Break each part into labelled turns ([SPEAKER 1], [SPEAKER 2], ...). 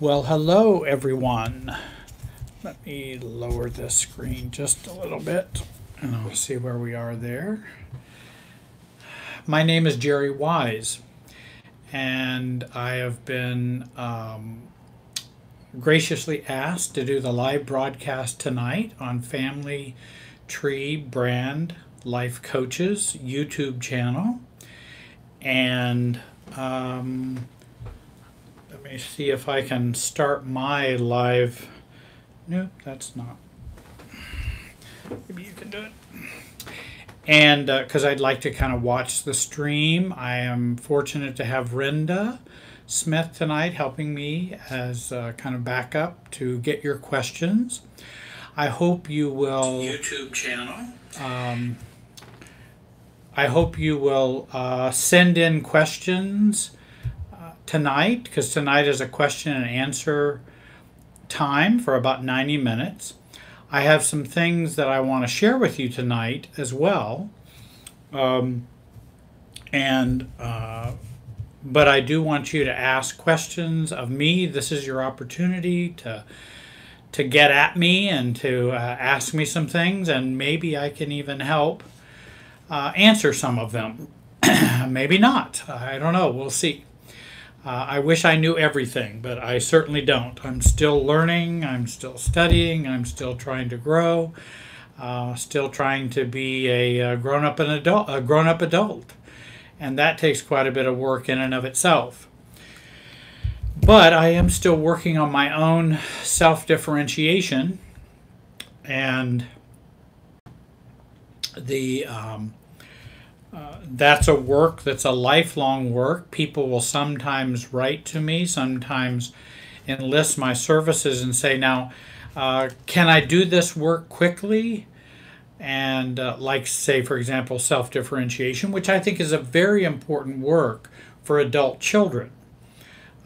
[SPEAKER 1] Well, hello everyone. Let me lower this screen just a little bit and I'll see where we are there. My name is Jerry Wise and I have been graciously asked to do the live broadcast tonight on Family Tree Brand Life Coaches YouTube channel. And let me see if I can start my live. Nope, that's not. Maybe you can do it. And because I'd like to kind of watch the stream, I am fortunate to have Renda Smith tonight helping me as kind of backup to get your questions. I hope you will. YouTube channel. I hope you will send in questions tonight, because tonight is a question and answer time for about 90 minutes. I have some things that I want to share with you tonight as well. But I do want you to ask questions of me. This is your opportunity to get at me and to ask me some things, and maybe I can even help answer some of them. Maybe not. I don't know. We'll see. I wish I knew everything, but I certainly don't. I'm still learning. I'm still studying. I'm still trying to grow. Still trying to be a grown-up adult, and that takes quite a bit of work in and of itself. But I am still working on my own self-differentiation, and that's a work that's a lifelong work. People will sometimes write to me, sometimes enlist my services and say, now, can I do this work quickly? And like, say, for example, self-differentiation, which I think is a very important work for adult children.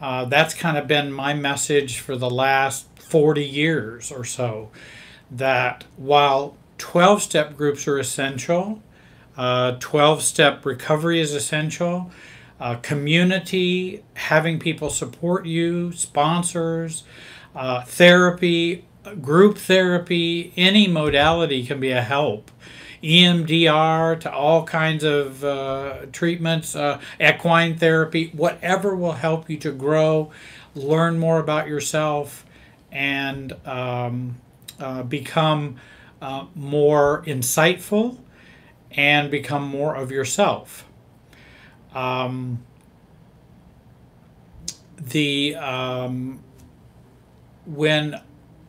[SPEAKER 1] That's kind of been my message for the last 40 years or so, that while 12-step groups are essential, 12-step recovery is essential. Community, having people support you, sponsors, therapy, group therapy, any modality can be a help. EMDR to all kinds of treatments, equine therapy, whatever will help you to grow, learn more about yourself, and become more insightful and become more of yourself. When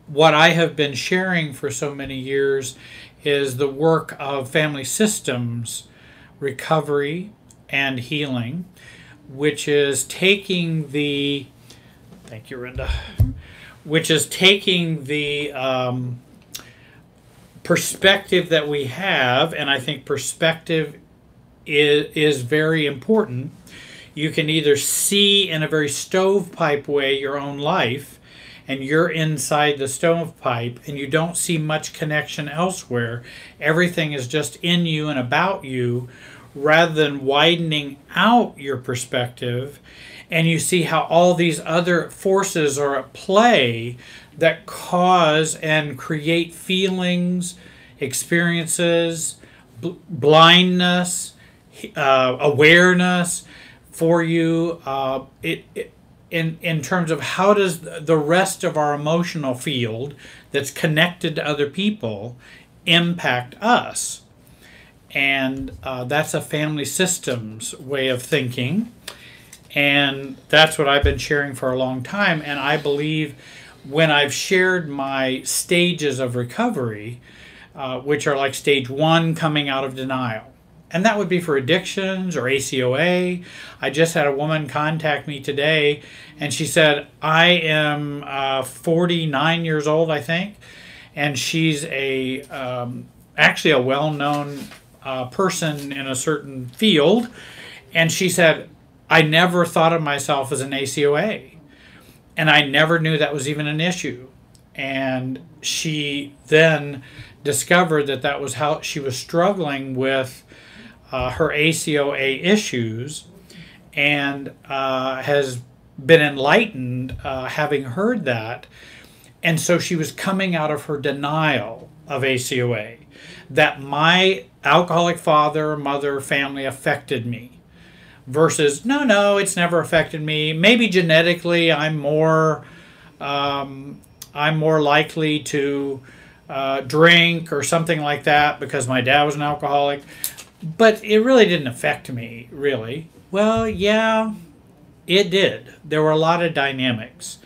[SPEAKER 1] what I have been sharing for so many years is the work of family systems recovery and healing, which is taking the, thank you, Renda, which is taking the perspective that we have, and I think perspective is very important. You can either see in a very stovepipe way your own life, and you're inside the stovepipe, and you don't see much connection elsewhere. Everything is just in you and about you, rather than widening out your perspective, and you see how all these other forces are at play that cause and create feelings, experiences, blindness, awareness for you. In terms of how does the rest of our emotional field that's connected to other people impact us? And that's a family systems way of thinking. And that's what I've been sharing for a long time. And I believe when I've shared my stages of recovery, which are like stage 1, coming out of denial. And that would be for addictions or ACOA. I just had a woman contact me today, and she said, I am 49 years old, I think, and she's actually a well-known person in a certain field. And she said, I never thought of myself as an ACOA, and I never knew that was even an issue. And she then discovered that was how she was struggling with her ACOA issues, and has been enlightened having heard that. And so she was coming out of her denial of ACOA, that my alcoholic father, mother, family affected me, versus no, it's never affected me. Maybe genetically I'm more likely to drink or something like that because my dad was an alcoholic, but it really didn't affect me, really. Well, yeah, it did. There were a lot of dynamics.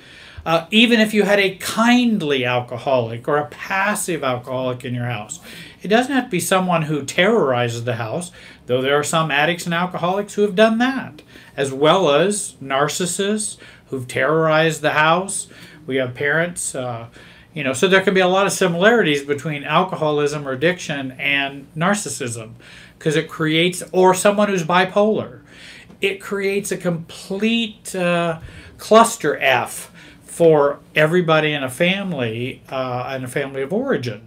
[SPEAKER 1] Even if you had a kindly alcoholic or a passive alcoholic in your house, it doesn't have to be someone who terrorizes the house, though there are some addicts and alcoholics who have done that, as well as narcissists who've terrorized the house. We have parents, so there can be a lot of similarities between alcoholism or addiction and narcissism, because it creates, or someone who's bipolar, it creates a complete cluster F for everybody in a family of origin.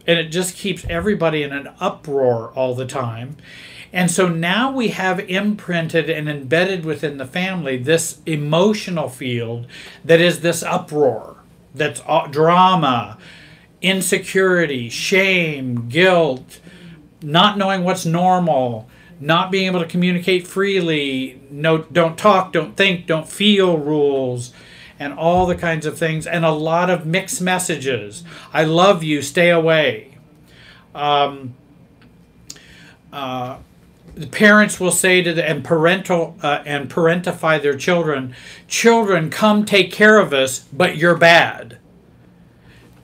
[SPEAKER 1] And it just keeps everybody in an uproar all the time. And so now we have imprinted and embedded within the family this emotional field that is this uproar, that's drama, insecurity, shame, guilt, not knowing what's normal, not being able to communicate freely, no, don't talk, don't think, don't feel rules, and all the kinds of things, and a lot of mixed messages. I love you, stay away. The parents will say to and parentify their children, children, come take care of us, but you're bad.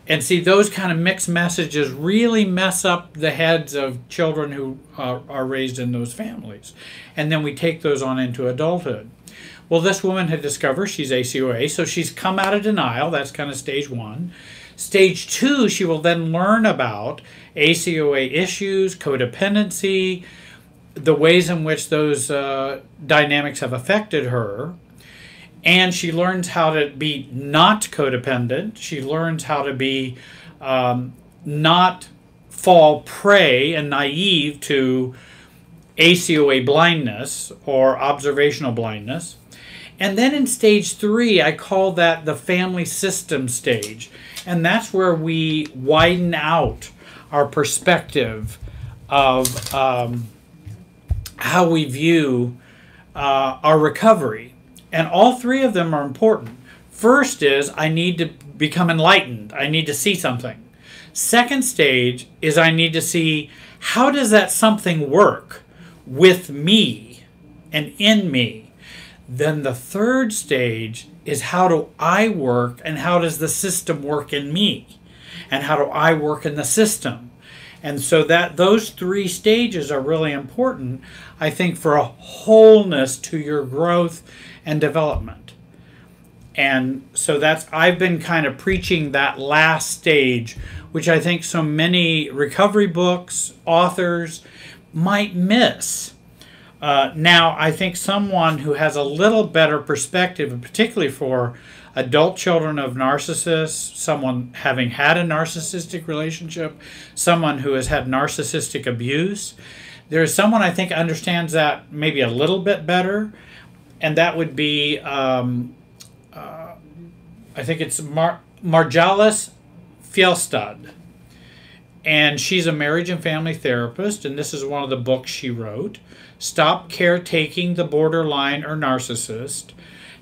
[SPEAKER 1] And see, those kind of mixed messages really mess up the heads of children who are raised in those families. And then we take those on into adulthood. Well, this woman had discovered she's ACOA, so she's come out of denial. That's kind of stage 1. Stage 2, she will then learn about ACOA issues, codependency, the ways in which those dynamics have affected her. And she learns how to be not codependent. She learns how to be not fall prey and naive to ACOA blindness or observational blindness. And then in stage 3, I call that the family system stage. And that's where we widen out our perspective of how we view our recovery. And all 3 of them are important. First is I need to become enlightened. I need to see something. Second stage is I need to see how does that something work with me and in me. Then the third stage is how do I work and how does the system work in me? And how do I work in the system? And so that those 3 stages are really important, I think, for a wholeness to your growth and development. And so I've been kind of preaching that last stage, which I think so many recovery books, authors might miss. Now, I think someone who has a little better perspective, and particularly for adult children of narcissists, someone having had a narcissistic relationship, someone who has had narcissistic abuse, there's someone I think understands that maybe a little bit better, and that would be, I think it's Marjalis Fjellstad. And she's a marriage and family therapist, and this is one of the books she wrote. Stop Caretaking the Borderline or Narcissist,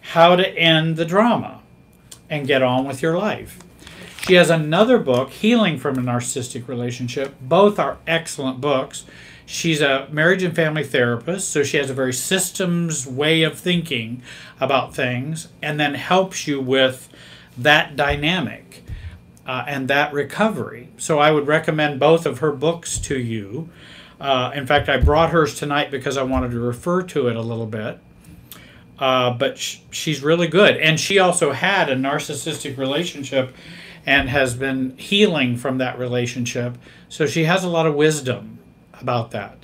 [SPEAKER 1] How to End the Drama and Get On with Your Life. She has another book, Healing from a Narcissistic Relationship. Both are excellent books. She's a marriage and family therapist, so she has a very systems way of thinking about things and then helps you with that dynamic and that recovery. So I would recommend both of her books to you. In fact, I brought hers tonight because I wanted to refer to it a little bit. But she's really good. And she also had a narcissistic relationship and has been healing from that relationship. So she has a lot of wisdom about that.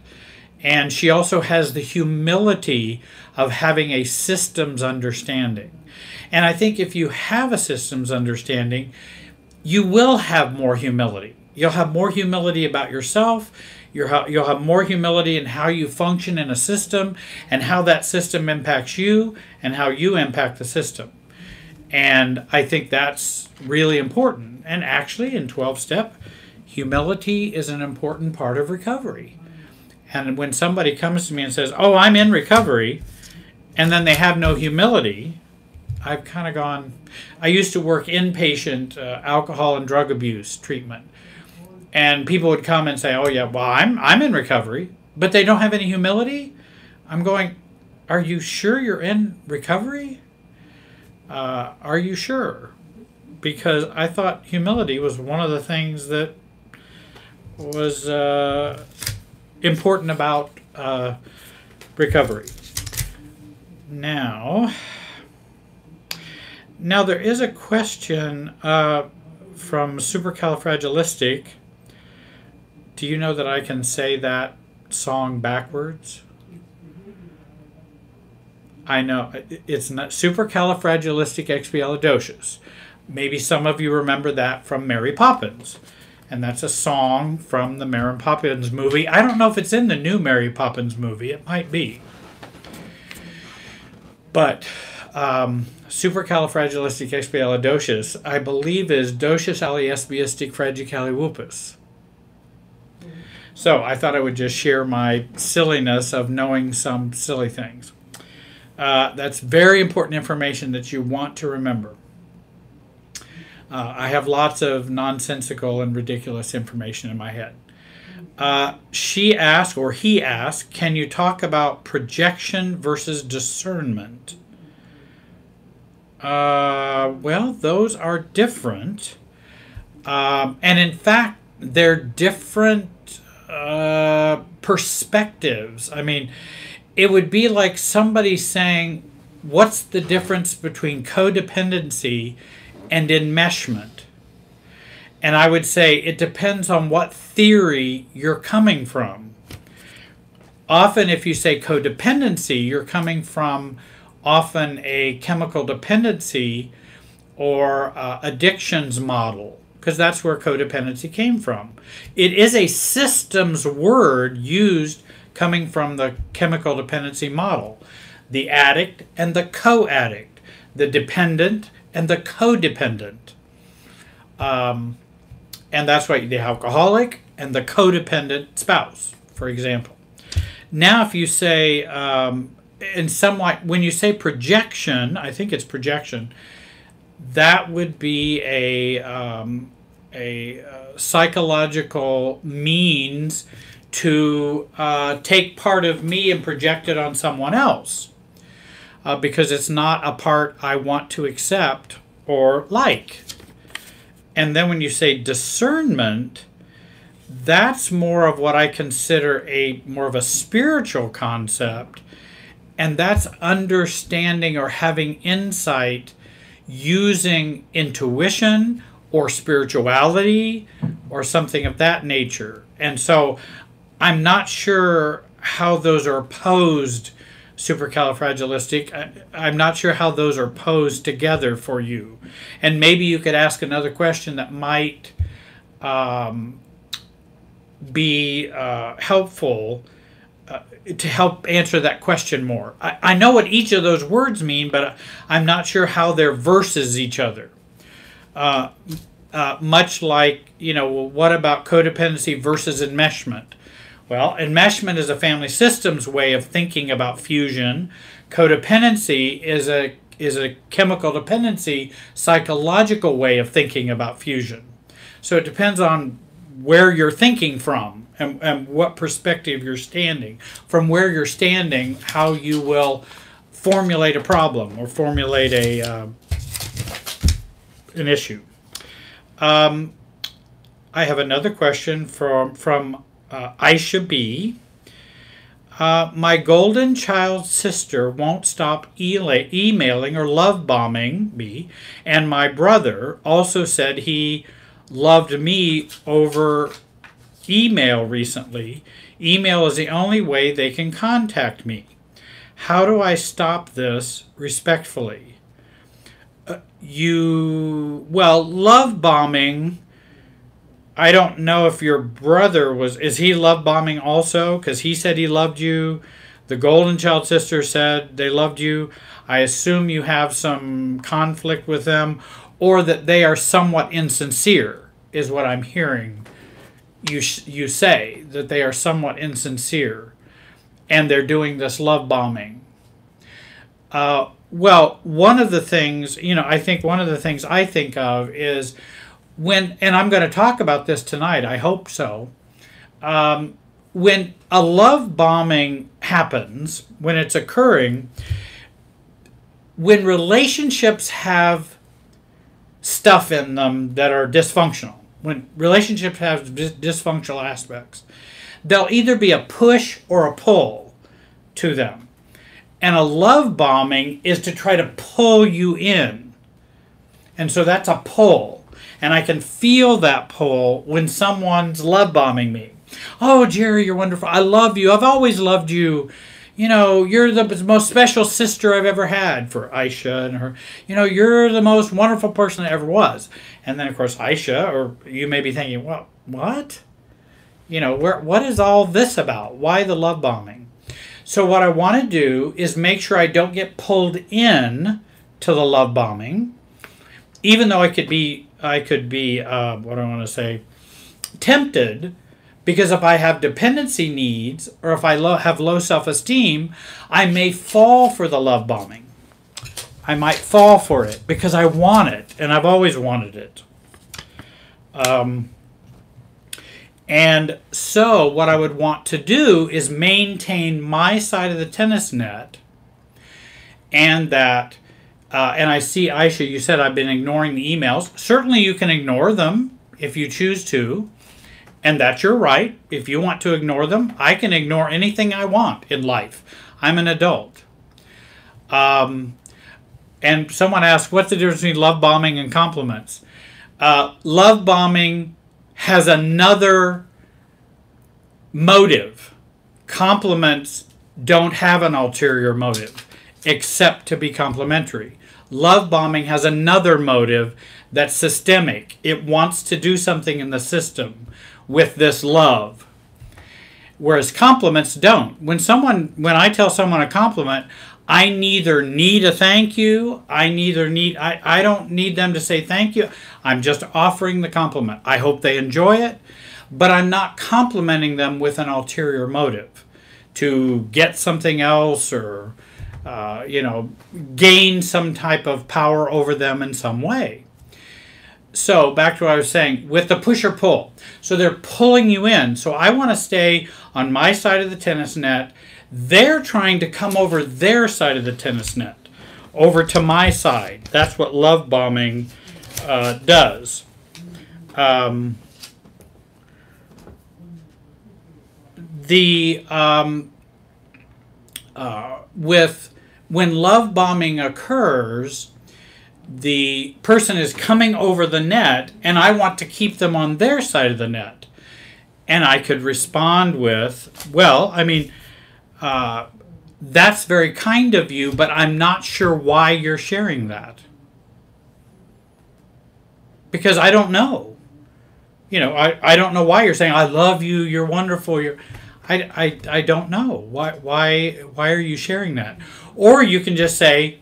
[SPEAKER 1] And she also has the humility of having a systems understanding. And I think if you have a systems understanding, you will have more humility. You'll have more humility about yourself. You'll have more humility in how you function in a system and how that system impacts you and how you impact the system. And I think that's really important. And actually, in 12-step, humility is an important part of recovery. And when somebody comes to me and says, oh, I'm in recovery, and then they have no humility, I've kind of gone... I used to work inpatient alcohol and drug abuse treatment. And people would come and say, oh, yeah, well, I'm in recovery, but they don't have any humility. I'm going, are you sure you're in recovery? Are you sure? Because I thought humility was one of the things that was important about recovery. Now there is a question from Supercalifragilistic. Do you know that I can say that song backwards? I know it's not Supercalifragilisticexpialidocious. Maybe some of you remember that from Mary Poppins. And that's a song from the Mary Poppins movie. I don't know if it's in the new Mary Poppins movie. It might be. But Supercalifragilisticexpialidocious, I believe, is docious aliesbiisticfragicalliwhoopus. So I thought I would just share my silliness of knowing some silly things. That's very important information that you want to remember. I have lots of nonsensical and ridiculous information in my head. She asked, or he asked, can you talk about projection versus discernment? Well, those are different. And in fact, they're different perspectives. I mean, it would be like somebody saying, what's the difference between codependency and enmeshment? And I would say it depends on what theory you're coming from. Often if you say codependency, you're coming from often a chemical dependency or addictions model, because that's where codependency came from. It is a systems word used coming from the chemical dependency model. The addict and the co-addict, the dependent and the codependent. And that's why the alcoholic and the codependent spouse, for example. Now if you say, when you say projection, I think it's projection, that would be a psychological means to take part of me and project it on someone else. Because it's not a part I want to accept or like. And then when you say discernment, that's more of what I consider more of a spiritual concept. And that's understanding or having insight using intuition or spirituality or something of that nature. And so I'm not sure how those are posed, supercalifragilistic. I'm not sure how those are posed together for you. And maybe you could ask another question that might be helpful to help answer that question more. I know what each of those words mean, but I'm not sure how they're versus each other. Much like, what about codependency versus enmeshment? Well, enmeshment is a family systems way of thinking about fusion. Codependency is a chemical dependency, psychological way of thinking about fusion. So it depends on where you're thinking from and what perspective you're standing. From where you're standing, how you will formulate a problem or formulate an issue. I have another question from Aisha B. My golden child sister won't stop emailing or love bombing me, and my brother also said he loved me over email recently. Email is the only way they can contact me. How do I stop this respectfully? Love bombing, I don't know if your brother is he love bombing also? Because he said he loved you. The golden child sister said they loved you. I assume you have some conflict with them, or that they are somewhat insincere, is what I'm hearing you say, that they are somewhat insincere, and they're doing this love bombing. Well, one of the things, I think one of the things I think of is when, and I'm going to talk about this tonight, I hope so, when a love bombing happens, when it's occurring, when relationships have stuff in them that are dysfunctional, when relationships have dysfunctional aspects, there'll either be a push or a pull to them. And a love bombing is to try to pull you in. And so that's a pull. And I can feel that pull when someone's love bombing me. Oh, Jerry, you're wonderful. I love you. I've always loved you. You're the most special sister I've ever had, for Aisha and her. You're the most wonderful person that ever was. And then, of course, Aisha, or you may be thinking, well, what? What is all this about? Why the love bombing? So what I want to do is make sure I don't get pulled in to the love bombing, even though I could be what do I want to say, tempted. Because if I have dependency needs, or if I have low self-esteem, I may fall for the love bombing. I might fall for it because I want it, and I've always wanted it. And so what I would want to do is maintain my side of the tennis net, and that, and I see, Aisha, you said I've been ignoring the emails. Certainly you can ignore them if you choose to. And that's your right. If you want to ignore them, I can ignore anything I want in life. I'm an adult. And someone asked, what's the difference between love bombing and compliments? Love bombing has another motive. Compliments don't have an ulterior motive, except to be complimentary. Love bombing has another motive that's systemic. It wants to do something in the system with this love, whereas compliments don't. When I tell someone a compliment, I neither need a thank you, I don't need them to say thank you. I'm just offering the compliment. I hope they enjoy it, but I'm not complimenting them with an ulterior motive to get something else, or gain some type of power over them in some way. So back to what I was saying, with the push or pull. So they're pulling you in. So I want to stay on my side of the tennis net. They're trying to come over their side of the tennis net, over to my side. That's what love bombing does. When love bombing occurs, the person is coming over the net, and I want to keep them on their side of the net. And I could respond with, well, that's very kind of you, but I'm not sure why you're sharing that. Because I don't know. I don't know why you're saying, I love you, you're wonderful, I don't know. Why are you sharing that? Or you can just say,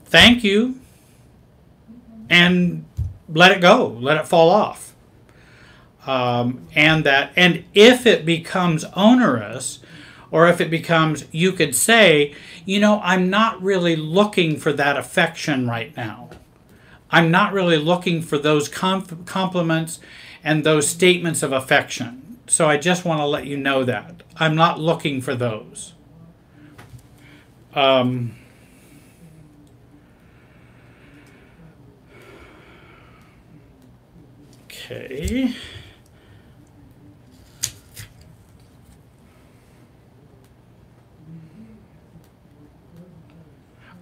[SPEAKER 1] thank you, and let it go, let it fall off. And if it becomes onerous, or if it becomes, you could say, I'm not really looking for that affection right now. I'm not really looking for those compliments and those statements of affection. So I just want to let you know that. I'm not looking for those. Okay.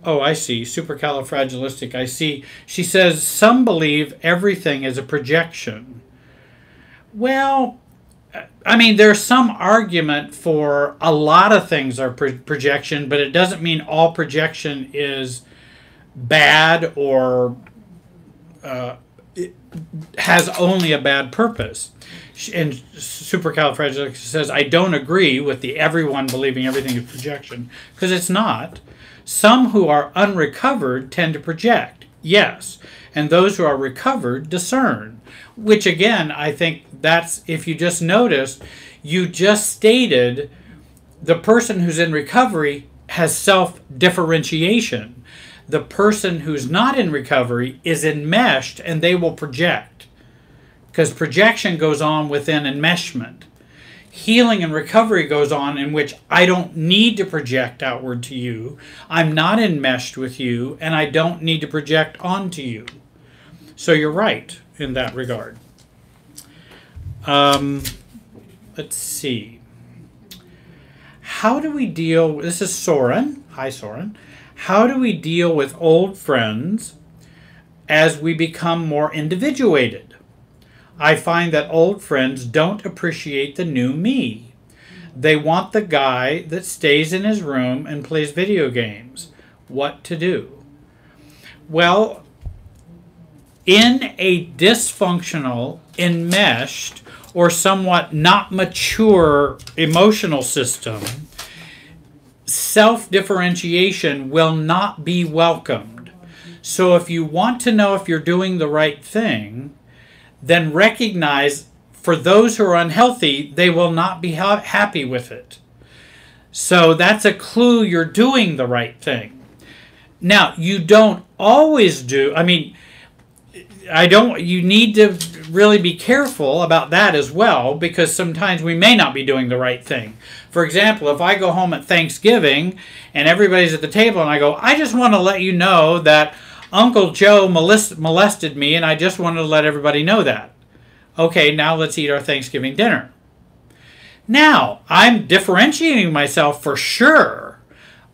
[SPEAKER 1] Oh, I see. Supercalifragilistic. I see. She says, some believe everything is a projection. Well, there's some argument for a lot of things are projection, but it doesn't mean all projection is bad or has only a bad purpose. And Supercalifragilistic says, I don't agree with the everyone believing everything is projection, because it's not. Some who are unrecovered tend to project, yes, and those who are recovered discern, which again, I think that's, if you just noticed, you just stated the person who's in recovery has self-differentiation. The person who's not in recovery is enmeshed, and they will project, because projection goes on within enmeshment. Healing and recovery goes on in which I don't need to project outward to you. I'm not enmeshed with you, and I don't need to project onto you. So you're right in that regard. Let's see. How do we deal, this is Soren. Hi, Soren. How do we deal with old friends as we become more individuated? I find that old friends don't appreciate the new me. They want the guy that stays in his room and plays video games. What to do? Well, in a dysfunctional, enmeshed, or somewhat not mature emotional system, self-differentiation will not be welcomed. So if you want to know if you're doing the right thing, then recognize for those who are unhealthy, they will not be happy with it. So that's a clue you're doing the right thing. Now, you don't always do, I mean, you need to really be careful about that as well, because sometimes we may not be doing the right thing. For example, if I go home at Thanksgiving and everybody's at the table and I go, I just want to let you know that Uncle Joe molested me, and I just wanted to let everybody know that. Okay, now let's eat our Thanksgiving dinner. Now, I'm differentiating myself for sure,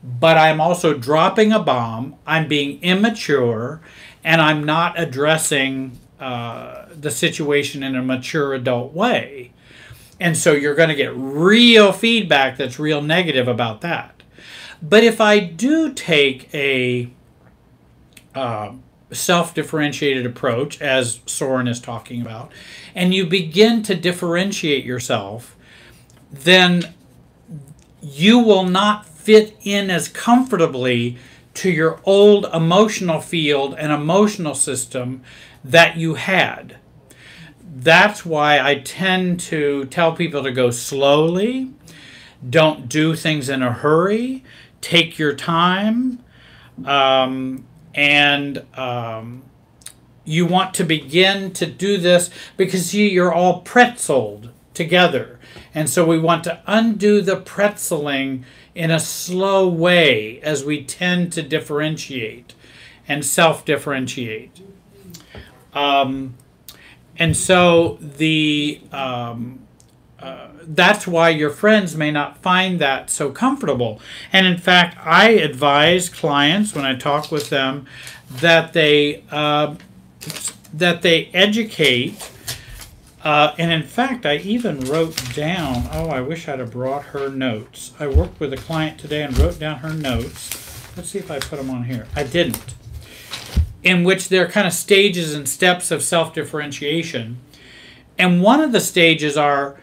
[SPEAKER 1] but I'm also dropping a bomb. I'm being immature, and I'm not addressing the situation in a mature adult way. And so you're going to get real feedback that's real negative about that. But if I do take a self-differentiated approach, as Soren is talking about, and you begin to differentiate yourself, then you will not fit in as comfortably to your old emotional field and emotional system that you had. That's why I tend to tell people to go slowly, don't do things in a hurry, take your time, and you want to begin to do this because you're all pretzeled together. And so we want to undo the pretzeling in a slow way as we tend to differentiate and self-differentiate. And so that's why your friends may not find that so comfortable. And in fact, I advise clients when I talk with them that they educate. And in fact, I even wrote down, oh, I wish I'd have brought her notes. I worked with a client today and wrote down her notes. Let's see if I put them on here. I didn't. In which there are kind of stages and steps of self-differentiation. And one of the stages are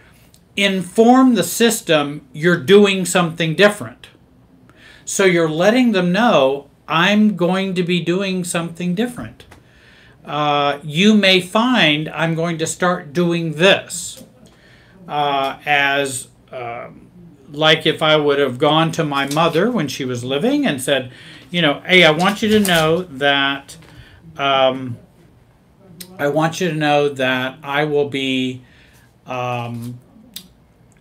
[SPEAKER 1] inform the system you're doing something different. So you're letting them know, I'm going to be doing something different. You may find I'm going to start doing this. Like if I would have gone to my mother when she was living and said, you know, hey, I want you to know that I will be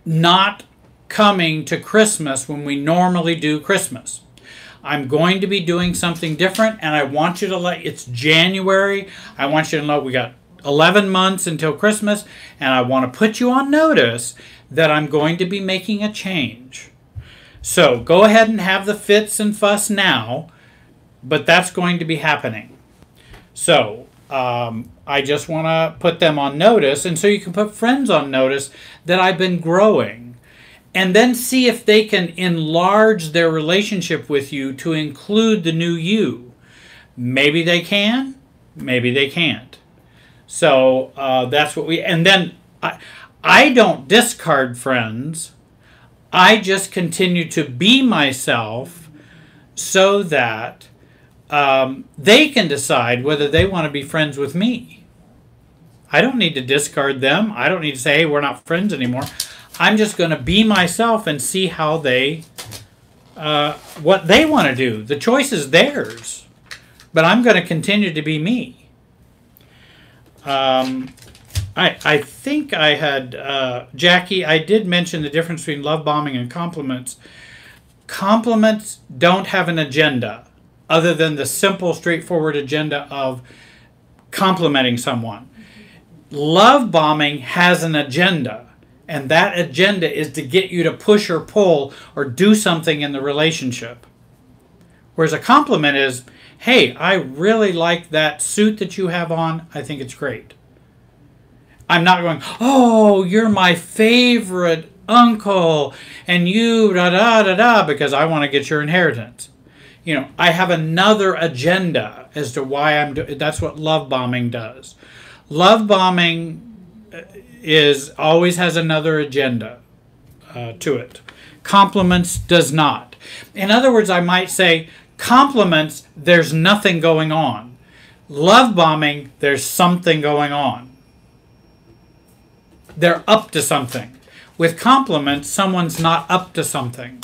[SPEAKER 1] not coming to Christmas when we normally do Christmas. I'm going to be doing something different, and I want you to it's January. I want you to know we got 11 months until Christmas, and I want to put you on notice that I'm going to be making a change. So go ahead and have the fits and fuss now, but that's going to be happening. So I just want to put them on notice, and so you can put friends on notice that I've been growing. And then see if they can enlarge their relationship with you to include the new you. Maybe they can, maybe they can't. So that's what and then I don't discard friends. I just continue to be myself so that they can decide whether they want to be friends with me. I don't need to discard them. I don't need to say, hey, we're not friends anymore. I'm just going to be myself and see how they, what they want to do. The choice is theirs. But I'm going to continue to be me. I think I had, Jackie, I did mention the difference between love bombing and compliments. Compliments don't have an agenda other than the simple, straightforward agenda of complimenting someone. Love bombing has an agenda, and that agenda is to get you to push or pull or do something in the relationship. Whereas a compliment is, hey, I really like that suit that you have on. I think it's great. I'm not going, oh, you're my favorite uncle, and you da-da-da-da, because I want to get your inheritance. You know, I have another agenda as to why I'm doing. That's what love bombing does. Love bombing always has another agenda to it. Compliments does not. In other words, I might say, compliments, there's nothing going on. Love bombing, there's something going on. They're up to something. With compliments, someone's not up to something.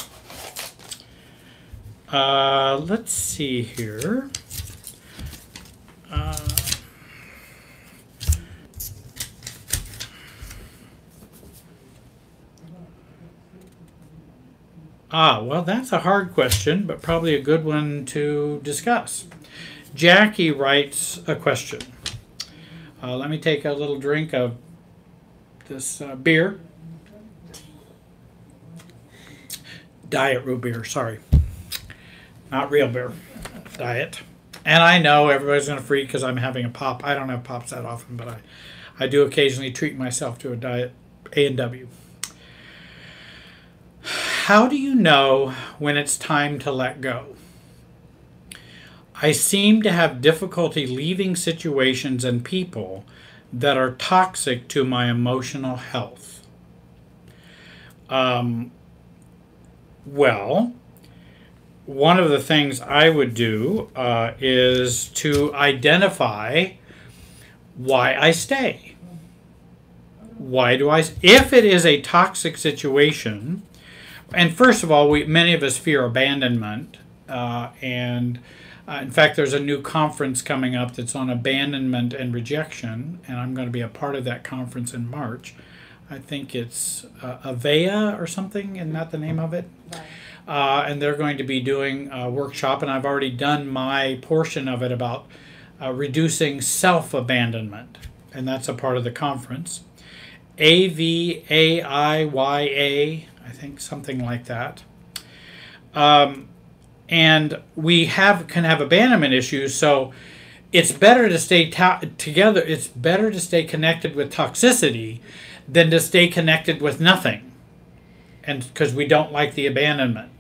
[SPEAKER 1] Let's see here. Well, that's a hard question, but probably a good one to discuss. Jackie writes a question. Let me take a little drink of this beer. Diet root beer, sorry. Not real beer. Diet. And I know everybody's going to freak because I'm having a pop. I don't have pops that often, but I do occasionally treat myself to a diet A&W. How do you know when it's time to let go? I seem to have difficulty leaving situations and people that are toxic to my emotional health. Well, one of the things I would do is to identify why I stay. Why do I? If it is a toxic situation, and first of all, many of us fear abandonment, and in fact, there's a new conference coming up that's on abandonment and rejection, and I'm going to be a part of that conference in March. I think it's Avea or something, isn't that the name of it? Right. And they're going to be doing a workshop, and I've already done my portion of it about reducing self-abandonment, and that's a part of the conference. AVAIYA, I think, something like that. And we can have abandonment issues, so it's better to stay together. It's better to stay connected with toxicity than to stay connected with nothing, and because we don't like the abandonment.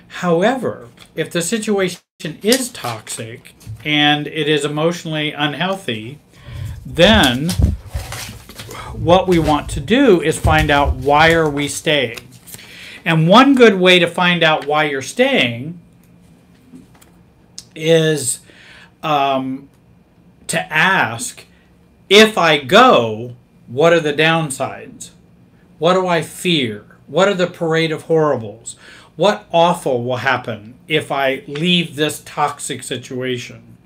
[SPEAKER 1] However, if the situation is toxic and it is emotionally unhealthy, then what we want to do is find out, why are we staying? And one good way to find out why you're staying is to ask, if I go, what are the downsides? What do I fear? What are the parade of horribles? What awful will happen if I leave this toxic situation?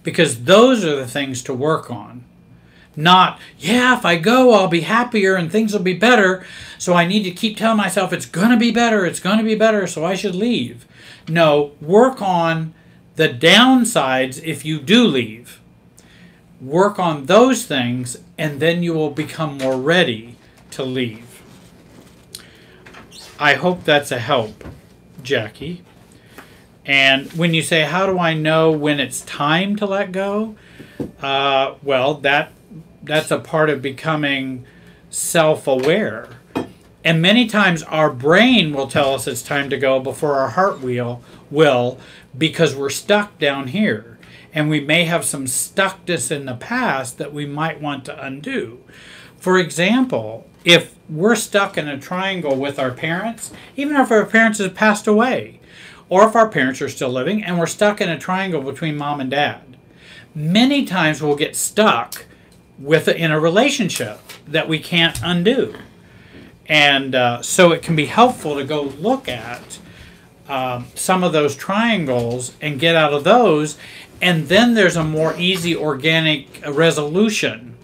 [SPEAKER 1] Because those are the things to work on. Not, yeah, if I go, I'll be happier and things will be better, so I need to keep telling myself it's going to be better, so I should leave. No, work on the downsides if you do leave. Work on those things, and then you will become more ready to leave. I hope that's a help, Jackie. And when you say, how do I know when it's time to let go? Well, that's a part of becoming self-aware. And many times our brain will tell us it's time to go before our heart will, because we're stuck down here. And we may have some stuckness in the past that we might want to undo. For example, if we're stuck in a triangle with our parents, even if our parents have passed away, or if our parents are still living, and we're stuck in a triangle between mom and dad, many times we'll get stuck in a relationship that we can't undo. And so it can be helpful to go look at some of those triangles and get out of those. And then there's a more easy organic resolution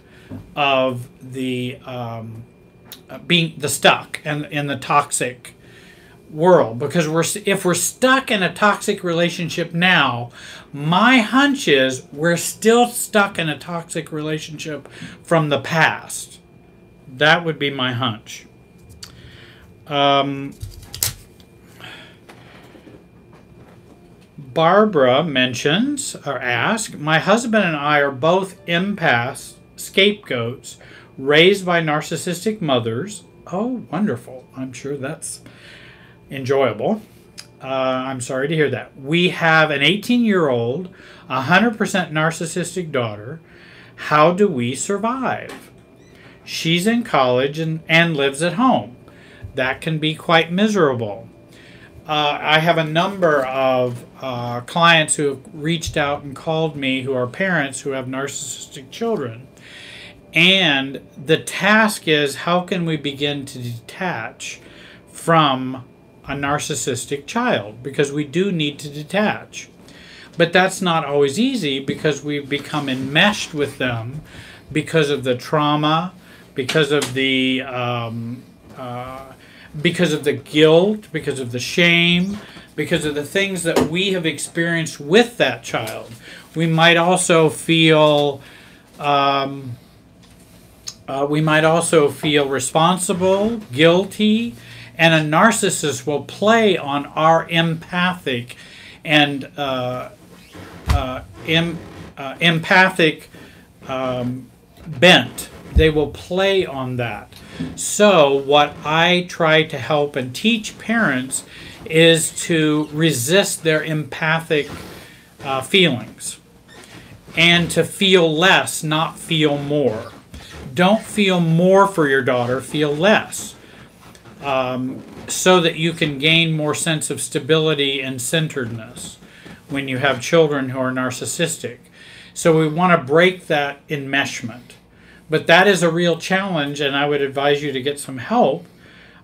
[SPEAKER 1] of the being the stuck and in the toxic world. Because if we're stuck in a toxic relationship now, my hunch is we're still stuck in a toxic relationship from the past. That would be my hunch. Barbara mentions or asks, my husband and I are both empaths, scapegoats, raised by narcissistic mothers. Oh, wonderful. I'm sure that's enjoyable. I'm sorry to hear that. We have an 18-year-old, 100% narcissistic daughter. How do we survive? She's in college and lives at home. That can be quite miserable. I have a number of clients who have reached out and called me who are parents who have narcissistic children. And the task is, how can we begin to detach from a narcissistic child? Because we do need to detach. But that's not always easy because we've become enmeshed with them because of the trauma, because of the guilt, because of the shame, because of the things that we have experienced with that child. We might also feel responsible, guilty, and a narcissist will play on our empathic and empathic bent. They will play on that. So what I try to help and teach parents is to resist their empathic feelings and to feel less, not feel more. Don't feel more for your daughter, feel less, so that you can gain more sense of stability and centeredness when you have children who are narcissistic. So we want to break that enmeshment. But that is a real challenge, and I would advise you to get some help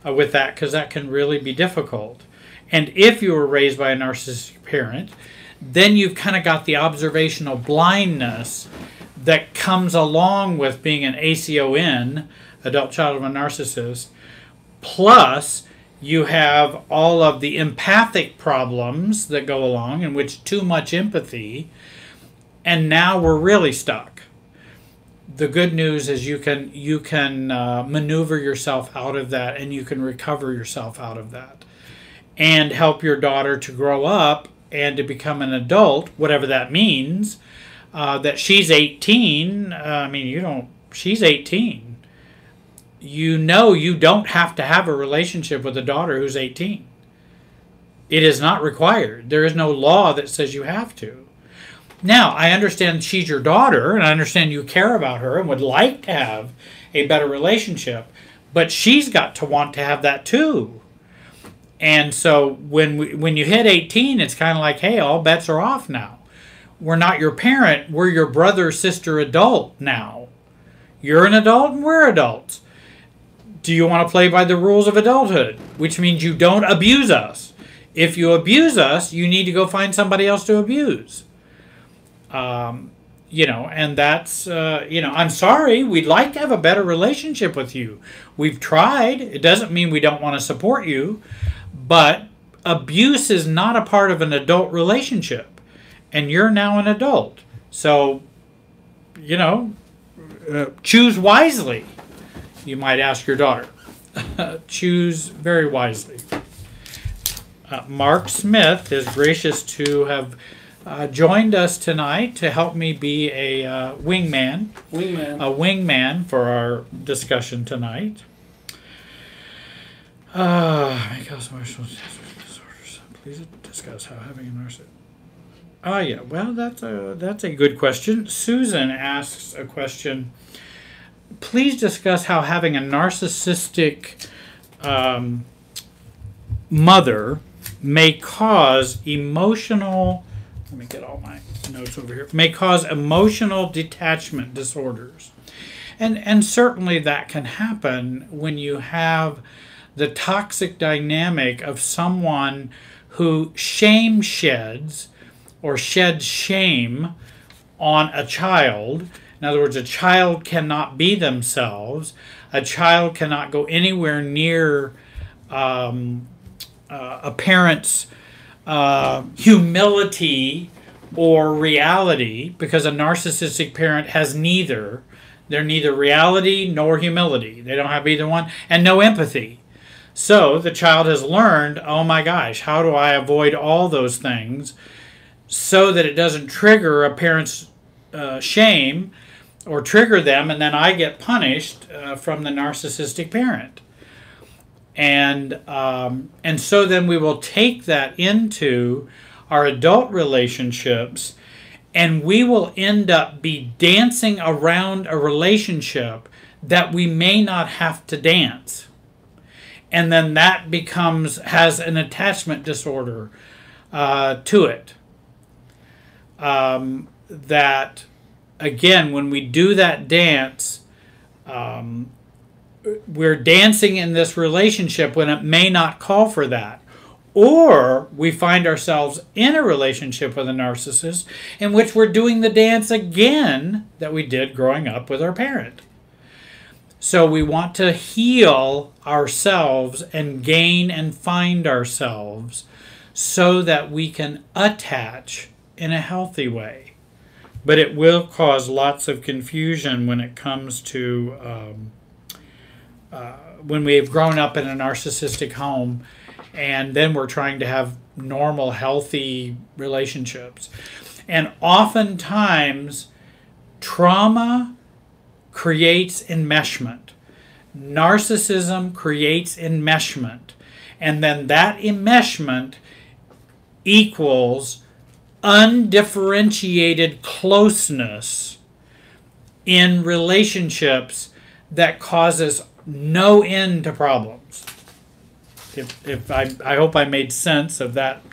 [SPEAKER 1] with that, because that can really be difficult. And if you were raised by a narcissistic parent, then you've kind of got the observational blindness that comes along with being an ACON, adult child of a narcissist, plus you have all of the empathic problems that go along, in which too much empathy, and now we're really stuck. The good news is you can maneuver yourself out of that, and you can recover yourself out of that and help your daughter to grow up and to become an adult, whatever that means. That she's 18, she's 18. You know you don't have to have a relationship with a daughter who's 18. It is not required. There is no law that says you have to. Now, I understand she's your daughter, and I understand you care about her and would like to have a better relationship, but she's got to want to have that too. And so when you hit 18, it's kind of like, hey, all bets are off now. We're not your parent, we're your brother, sister, adult now. You're an adult and we're adults. Do you want to play by the rules of adulthood? Which means you don't abuse us. If you abuse us, you need to go find somebody else to abuse. And that's, I'm sorry, we'd like to have a better relationship with you. We've tried. It doesn't mean we don't want to support you, but abuse is not a part of an adult relationship, and you're now an adult. So, choose wisely, you might ask your daughter. Choose very wisely. Mark Smith is gracious to have joined us tonight to help me be a wingman for our discussion tonight. May cause emotional disorders. Please discuss how having a narcissist. Oh yeah, well that's a good question. Susan asks a question. Please discuss how having a narcissistic mother may cause emotional. Let me get all my notes over here. May cause emotional detachment disorders, and certainly that can happen when you have the toxic dynamic of someone who shame sheds or sheds shame on a child. In other words, a child cannot be themselves. A child cannot go anywhere near a parent's humility or reality, because a narcissistic parent has neither. They're neither reality nor humility. They don't have either one, and no empathy. So the child has learned, oh my gosh, how do I avoid all those things so that it doesn't trigger a parent's shame or trigger them, and then I get punished from the narcissistic parent. And so then we will take that into our adult relationships, and we will end up be dancing around a relationship that we may not have to dance. And then that has an attachment disorder to it. That, again, when we do that dance, we're dancing in this relationship when it may not call for that. Or we find ourselves in a relationship with a narcissist in which we're doing the dance again that we did growing up with our parent. So we want to heal ourselves and gain and find ourselves so that we can attach in a healthy way. But it will cause lots of confusion when it comes to when we've grown up in a narcissistic home and then we're trying to have normal, healthy relationships. And oftentimes, trauma creates enmeshment. Narcissism creates enmeshment. And then that enmeshment equals undifferentiated closeness in relationships that causes no end to problems. If I hope I made sense of that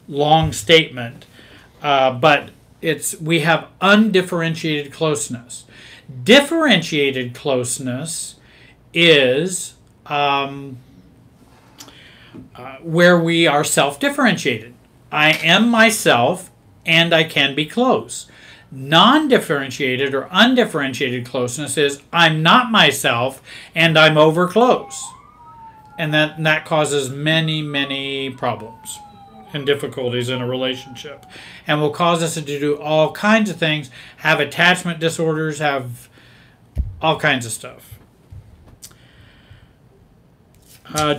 [SPEAKER 1] long statement, but we have undifferentiated closeness. Differentiated closeness is where we are self-differentiated. I am myself and I can be close. Non-differentiated or undifferentiated closeness is I'm not myself and I'm over close. And that causes many, many problems and difficulties in a relationship. And will cause us to do all kinds of things, have attachment disorders, have all kinds of stuff.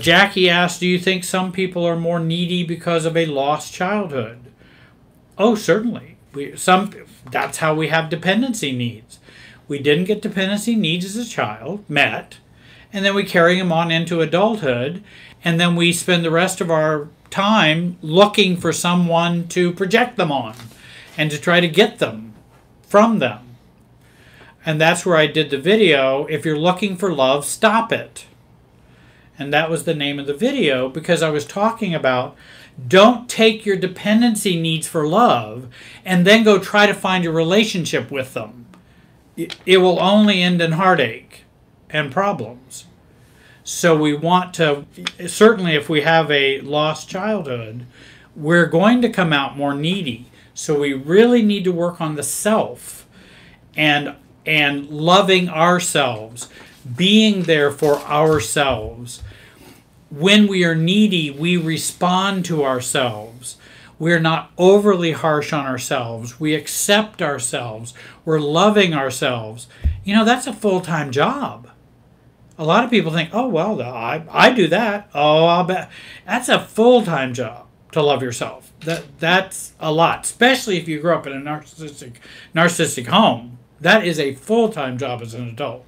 [SPEAKER 1] Jackie asked, do you think some people are more needy because of a lost childhood? Oh, certainly. That's how we have dependency needs. We didn't get dependency needs as a child, met, and then we carry them on into adulthood, and then we spend the rest of our time looking for someone to project them on and to try to get them from them. And that's where I did the video, if you're looking for love, stop it. And that was the name of the video, because I was talking about don't take your dependency needs for love and then go try to find a relationship with them. It will only end in heartache and problems. So we want to, certainly if we have a lost childhood, we're going to come out more needy. So we really need to work on the self and loving ourselves, being there for ourselves. When we are needy, we respond to ourselves. We're not overly harsh on ourselves. We accept ourselves. We're loving ourselves. You know, that's a full-time job. A lot of people think, oh, well, I do that. Oh, I'll bet. That's a full-time job to love yourself. That's a lot, especially if you grew up in a narcissistic home. That is a full-time job as an adult,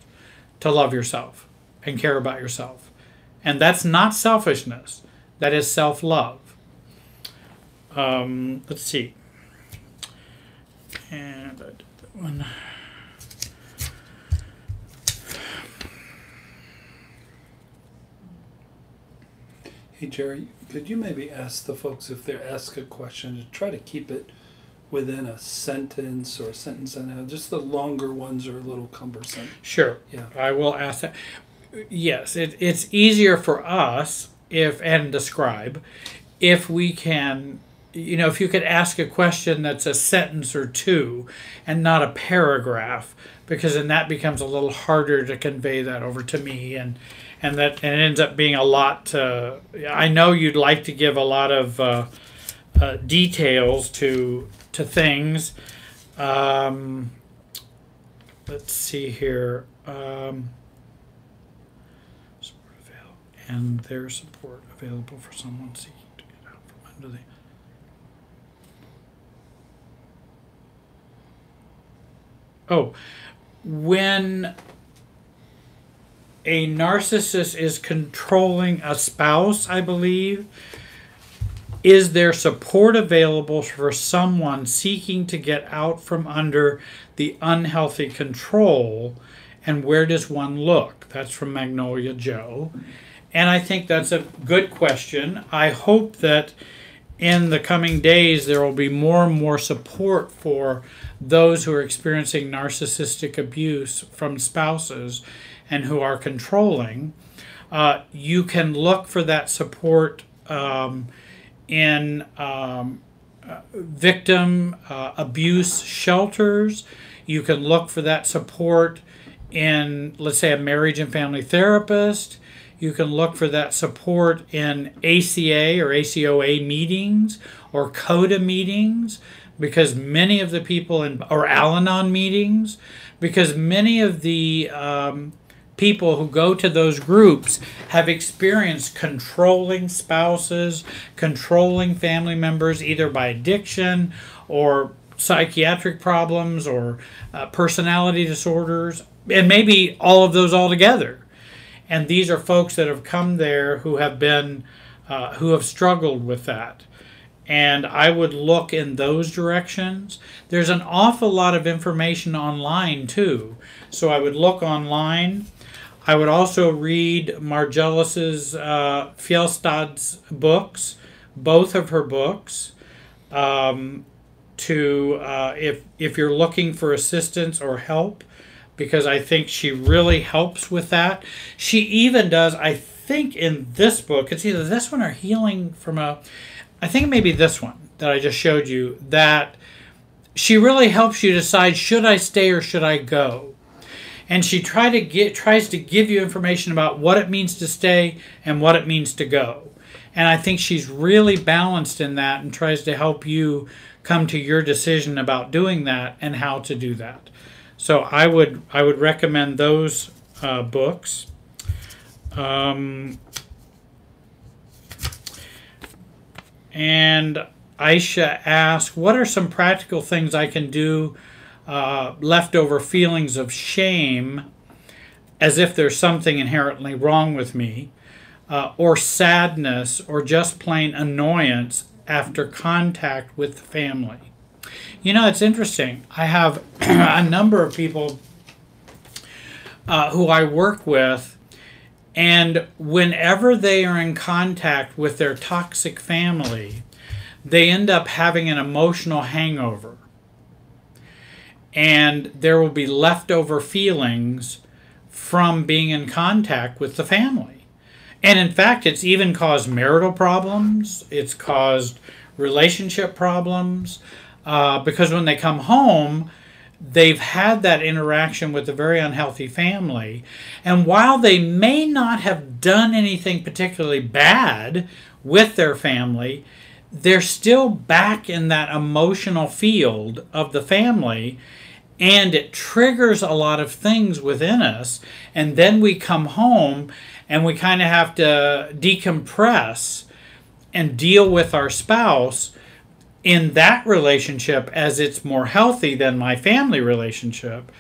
[SPEAKER 1] to love yourself and care about yourself. And that's not selfishness. That is self-love. Let's see. And I did that one.
[SPEAKER 2] Hey Jerry, could you maybe ask the folks if they ask a question to try to keep it within a sentence or a sentence and a half? Just the longer ones are a little cumbersome.
[SPEAKER 1] Sure.
[SPEAKER 2] Yeah.
[SPEAKER 1] I will ask that. Yes, it's easier for us and describe if we can, if you could ask a question that's a sentence or two and not a paragraph, because then that becomes a little harder to convey that over to me, and it ends up being a lot. I know you'd like to give a lot of details to things. Let's see here. And their support available for someone seeking to get out from under the... Oh, when a narcissist is controlling a spouse, I believe, is there support available for someone seeking to get out from under the unhealthy control, and where does one look? That's from Magnolia Joe. And I think that's a good question. I hope that in the coming days there will be more and more support for those who are experiencing narcissistic abuse from spouses and who are controlling. You can look for that support in victim abuse shelters. You can look for that support in, let's say, a marriage and family therapist. You can look for that support in ACA or ACOA meetings or CODA meetings, because many of the people or Al-Anon meetings, because many of the people who go to those groups have experienced controlling spouses, controlling family members, either by addiction or psychiatric problems or personality disorders, and maybe all of those all together. And these are folks that have come there who have been, who have struggled with that. And I would look in those directions. There's an awful lot of information online too. So I would look online. I would also read Margellis's, Fjellstad's books, both of her books, if you're looking for assistance or help, because I think she really helps with that. She even does, I think in this book, it's either this one or Healing from I think maybe this one that I just showed you, that she really helps you decide, should I stay or should I go? And she tries to give you information about what it means to stay and what it means to go. And I think she's really balanced in that and tries to help you come to your decision about doing that and how to do that. So I would recommend those books. And Aisha asks, what are some practical things I can do, leftover feelings of shame, as if there's something inherently wrong with me, or sadness, or just plain annoyance after contact with the family? It's interesting. I have a number of people who I work with, and whenever they are in contact with their toxic family, they end up having an emotional hangover. And there will be leftover feelings from being in contact with the family. And in fact, it's even caused marital problems. It's caused relationship problems. Because when they come home, they've had that interaction with a very unhealthy family. And while they may not have done anything particularly bad with their family, they're still back in that emotional field of the family, and it triggers a lot of things within us. And then we come home and we kind of have to decompress and deal with our spouse in that relationship as it's more healthy than my family relationship.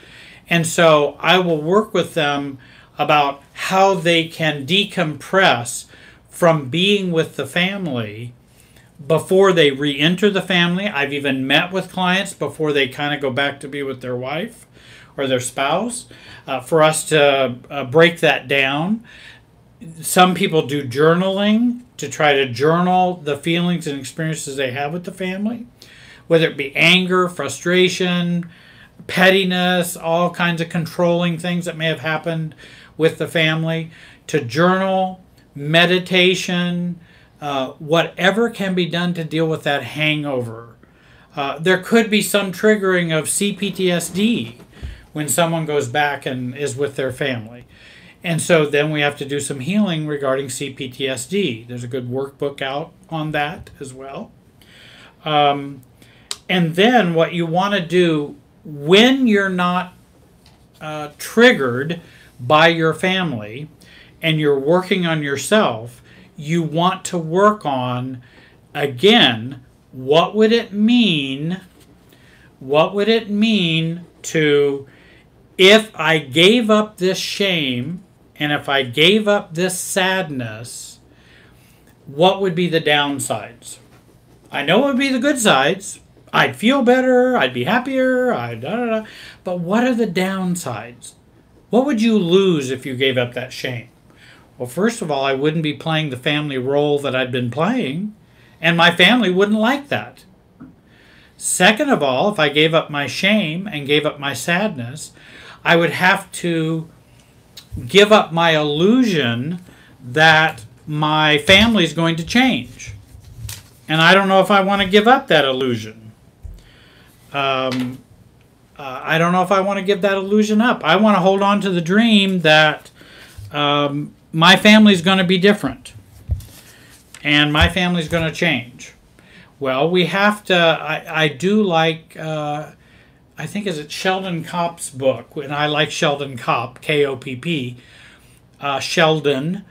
[SPEAKER 1] And so I will work with them about how they can decompress from being with the family before they re-enter the family. I've even met with clients before they kind of go back to be with their wife or their spouse, for us to break that down. Some people do journaling to try to journal the feelings and experiences they have with the family, whether it be anger, frustration, pettiness, all kinds of controlling things that may have happened with the family, to journal, meditation, whatever can be done to deal with that hangover. There could be some triggering of C-PTSD when someone goes back and is with their family. And so then we have to do some healing regarding C-PTSD. There's a good workbook out on that as well. And then what you want to do when you're not triggered by your family and you're working on yourself, you want to work on, again, what would it mean? What would it mean to, if I gave up this shame and if I gave up this sadness, what would be the downsides? I know what would be the good sides. I'd feel better, I'd be happier, but what are the downsides? What would you lose if you gave up that shame? Well, first of all, I wouldn't be playing the family role that I'd been playing, and my family wouldn't like that. Second of all, if I gave up my shame and gave up my sadness, I would have to give up my illusion that my family is going to change. And I don't know if I want to give up that illusion. I don't know if I want to give that illusion up. I want to hold on to the dream that my family is going to be different. And my family is going to change. Well, we have to, I do like, I think is it Sheldon Kopp's book, and I like Sheldon Kopp, K-O-P-P. Sheldon,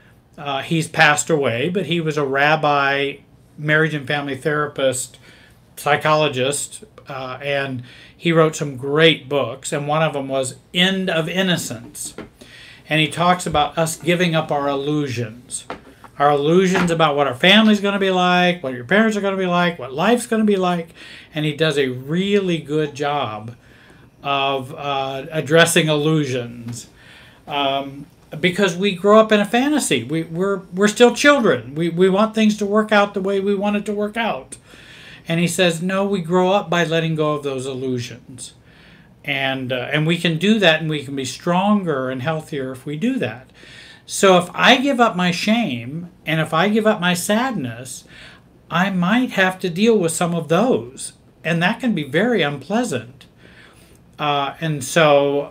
[SPEAKER 1] he's passed away, but he was a rabbi, marriage and family therapist, psychologist, and he wrote some great books, and one of them was End of Innocence. And he talks about us giving up our illusions about what our family's going to be like, what your parents are going to be like, what life's going to be like. And he does a really good job of addressing illusions. Because we grow up in a fantasy. We're still children. We want things to work out the way we want it to work out. And he says, no, we grow up by letting go of those illusions. And we can do that, and we can be stronger and healthier if we do that. So if I give up my shame and if I give up my sadness, I might have to deal with some of those. And that can be very unpleasant. And so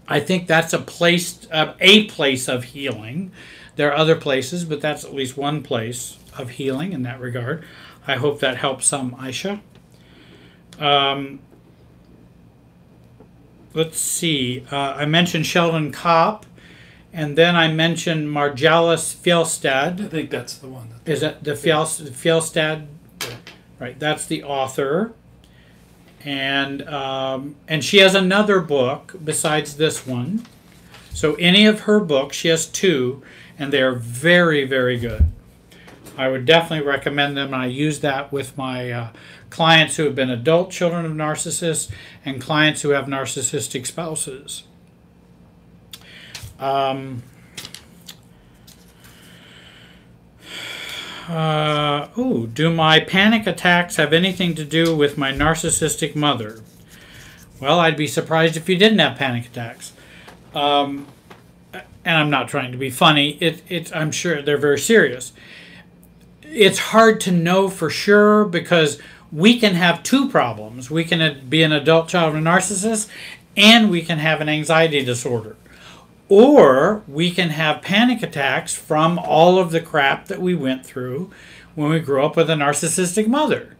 [SPEAKER 1] I think that's a place of healing. There are other places, but that's at least one place of healing in that regard. I hope that helps some, Aisha. Let's see. I mentioned Sheldon Kopp, and then I mentioned Marjalis Fjellstad.
[SPEAKER 2] I think that's the one.
[SPEAKER 1] Is that the Fjellstad? Right, that's the author. And she has another book besides this one. So any of her books, she has two, and they are very, very good. I would definitely recommend them. I use that with my clients who have been adult children of narcissists and clients who have narcissistic spouses. Do my panic attacks have anything to do with my narcissistic mother? Well, I'd be surprised if you didn't have panic attacks. And I'm not trying to be funny. I'm sure they're very serious. It's hard to know for sure because we can have two problems. We can be an adult child of a narcissist, and we can have an anxiety disorder. Or we can have panic attacks from all of the crap that we went through when we grew up with a narcissistic mother.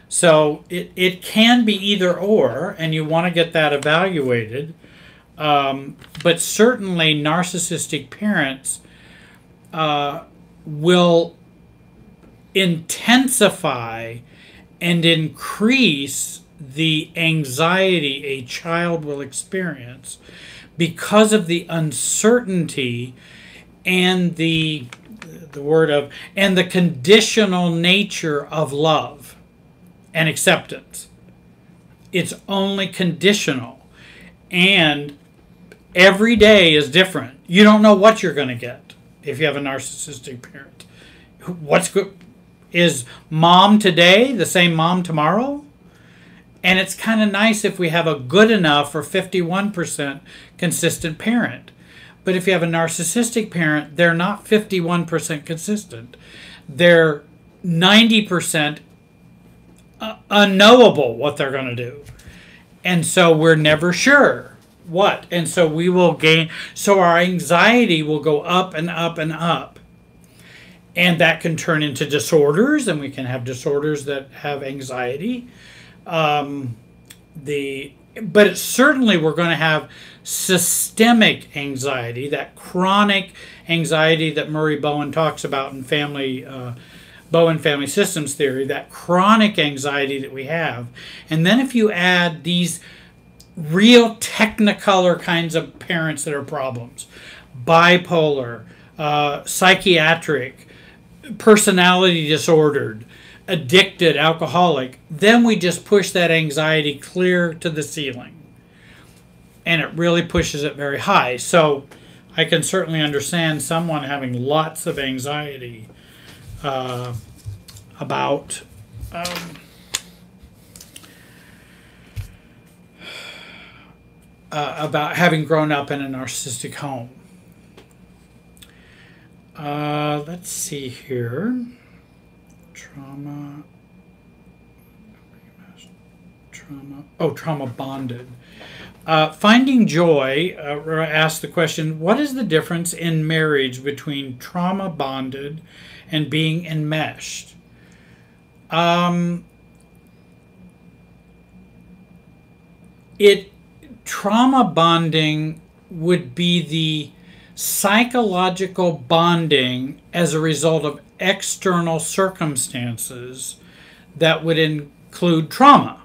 [SPEAKER 1] So it can be either or, and you want to get that evaluated. But certainly narcissistic parents will intensify and increase the anxiety a child will experience because of the uncertainty and the the word of, and the conditional nature of love and acceptance. It's only conditional, and every day is different. You don't know what you're going to get if you have a narcissistic parent. What's good? Is mom today the same mom tomorrow? And it's kind of nice if we have a good enough or 51% consistent parent. But if you have a narcissistic parent, they're not 51% consistent. They're 90% unknowable what they're going to do. And so we're never sure what. And so we will gain, so our anxiety will go up and up and up. And that can turn into disorders, and we can have disorders that have anxiety. But it's certainly we're going to have systemic anxiety, that chronic anxiety that Murray Bowen talks about in Bowen Family Systems Theory, that chronic anxiety that we have. And then if you add these real technicolor kinds of parents that are problems, bipolar, psychiatric, personality disordered, addicted, alcoholic, then we just push that anxiety clear to the ceiling. And it really pushes it very high. So I can certainly understand someone having lots of anxiety about having grown up in a narcissistic home. Let's see here. Trauma bonded. Finding Joy asked the question, what is the difference in marriage between trauma bonded and being enmeshed? Trauma bonding would be the psychological bonding as a result of external circumstances that would include trauma.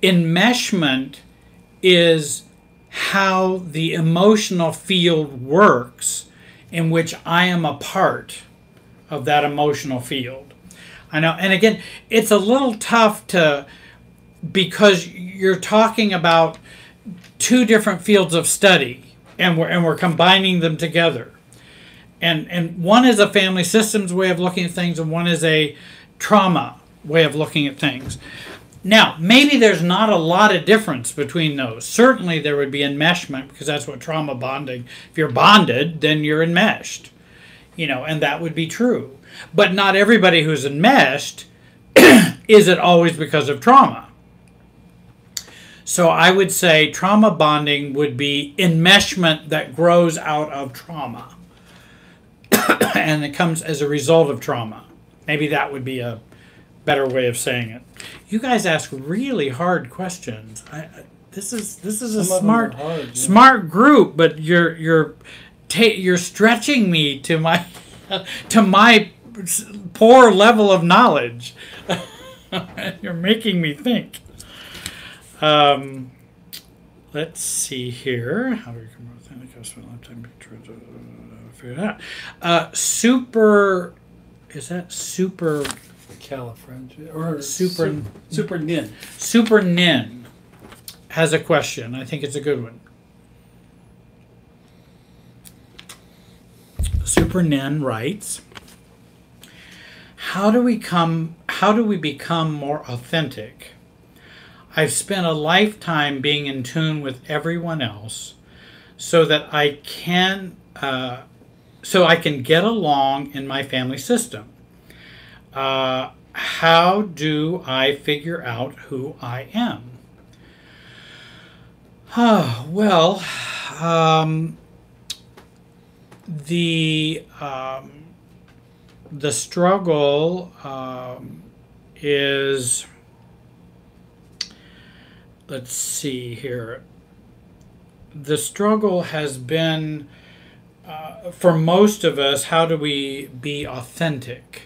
[SPEAKER 1] Enmeshment is how the emotional field works in which I am a part of that emotional field. I know, and again, it's a little tough because you're talking about two different fields of study, and we're combining them together. And one is a family systems way of looking at things, and one is a trauma way of looking at things. Now, maybe there's not a lot of difference between those. Certainly there would be enmeshment, because that's what trauma bonding, if you're bonded, then you're enmeshed. And that would be true. But not everybody who's enmeshed is it always because of trauma. So I would say trauma bonding would be enmeshment that grows out of trauma. And it comes as a result of trauma. Maybe that would be a better way of saying it. You guys ask really hard questions. This is a smart group, but you're stretching me to my poor level of knowledge. You're making me think. Let's see here. How do we come up with any spend a lifetime trying to figure it out? Is that super?
[SPEAKER 2] Califragia or
[SPEAKER 1] super
[SPEAKER 2] nin.
[SPEAKER 1] Super nin has a question. I think it's a good one. Super nin writes, how do we become more authentic? I've spent a lifetime being in tune with everyone else so that I can get along in my family system. How do I figure out who I am? The struggle is, let's see here. The struggle has been, for most of us, how do we be authentic?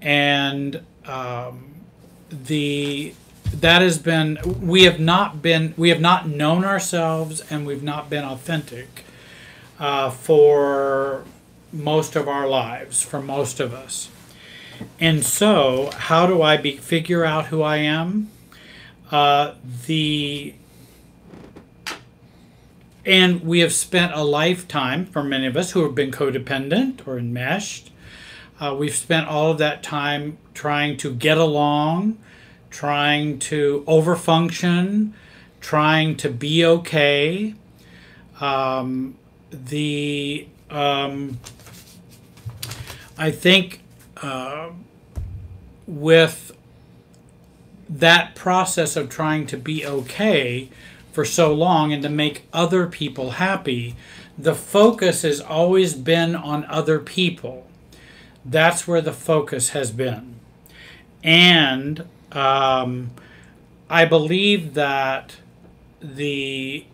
[SPEAKER 1] And that has been, we have not known ourselves, and we've not been authentic for most of our lives, for most of us. And so, how do I figure out who I am? And we have spent a lifetime, for many of us who have been codependent or enmeshed, we've spent all of that time trying to get along, trying to overfunction, trying to be okay. I think with that process of trying to be okay for so long and to make other people happy, the focus has always been on other people. That's where the focus has been. And I believe that the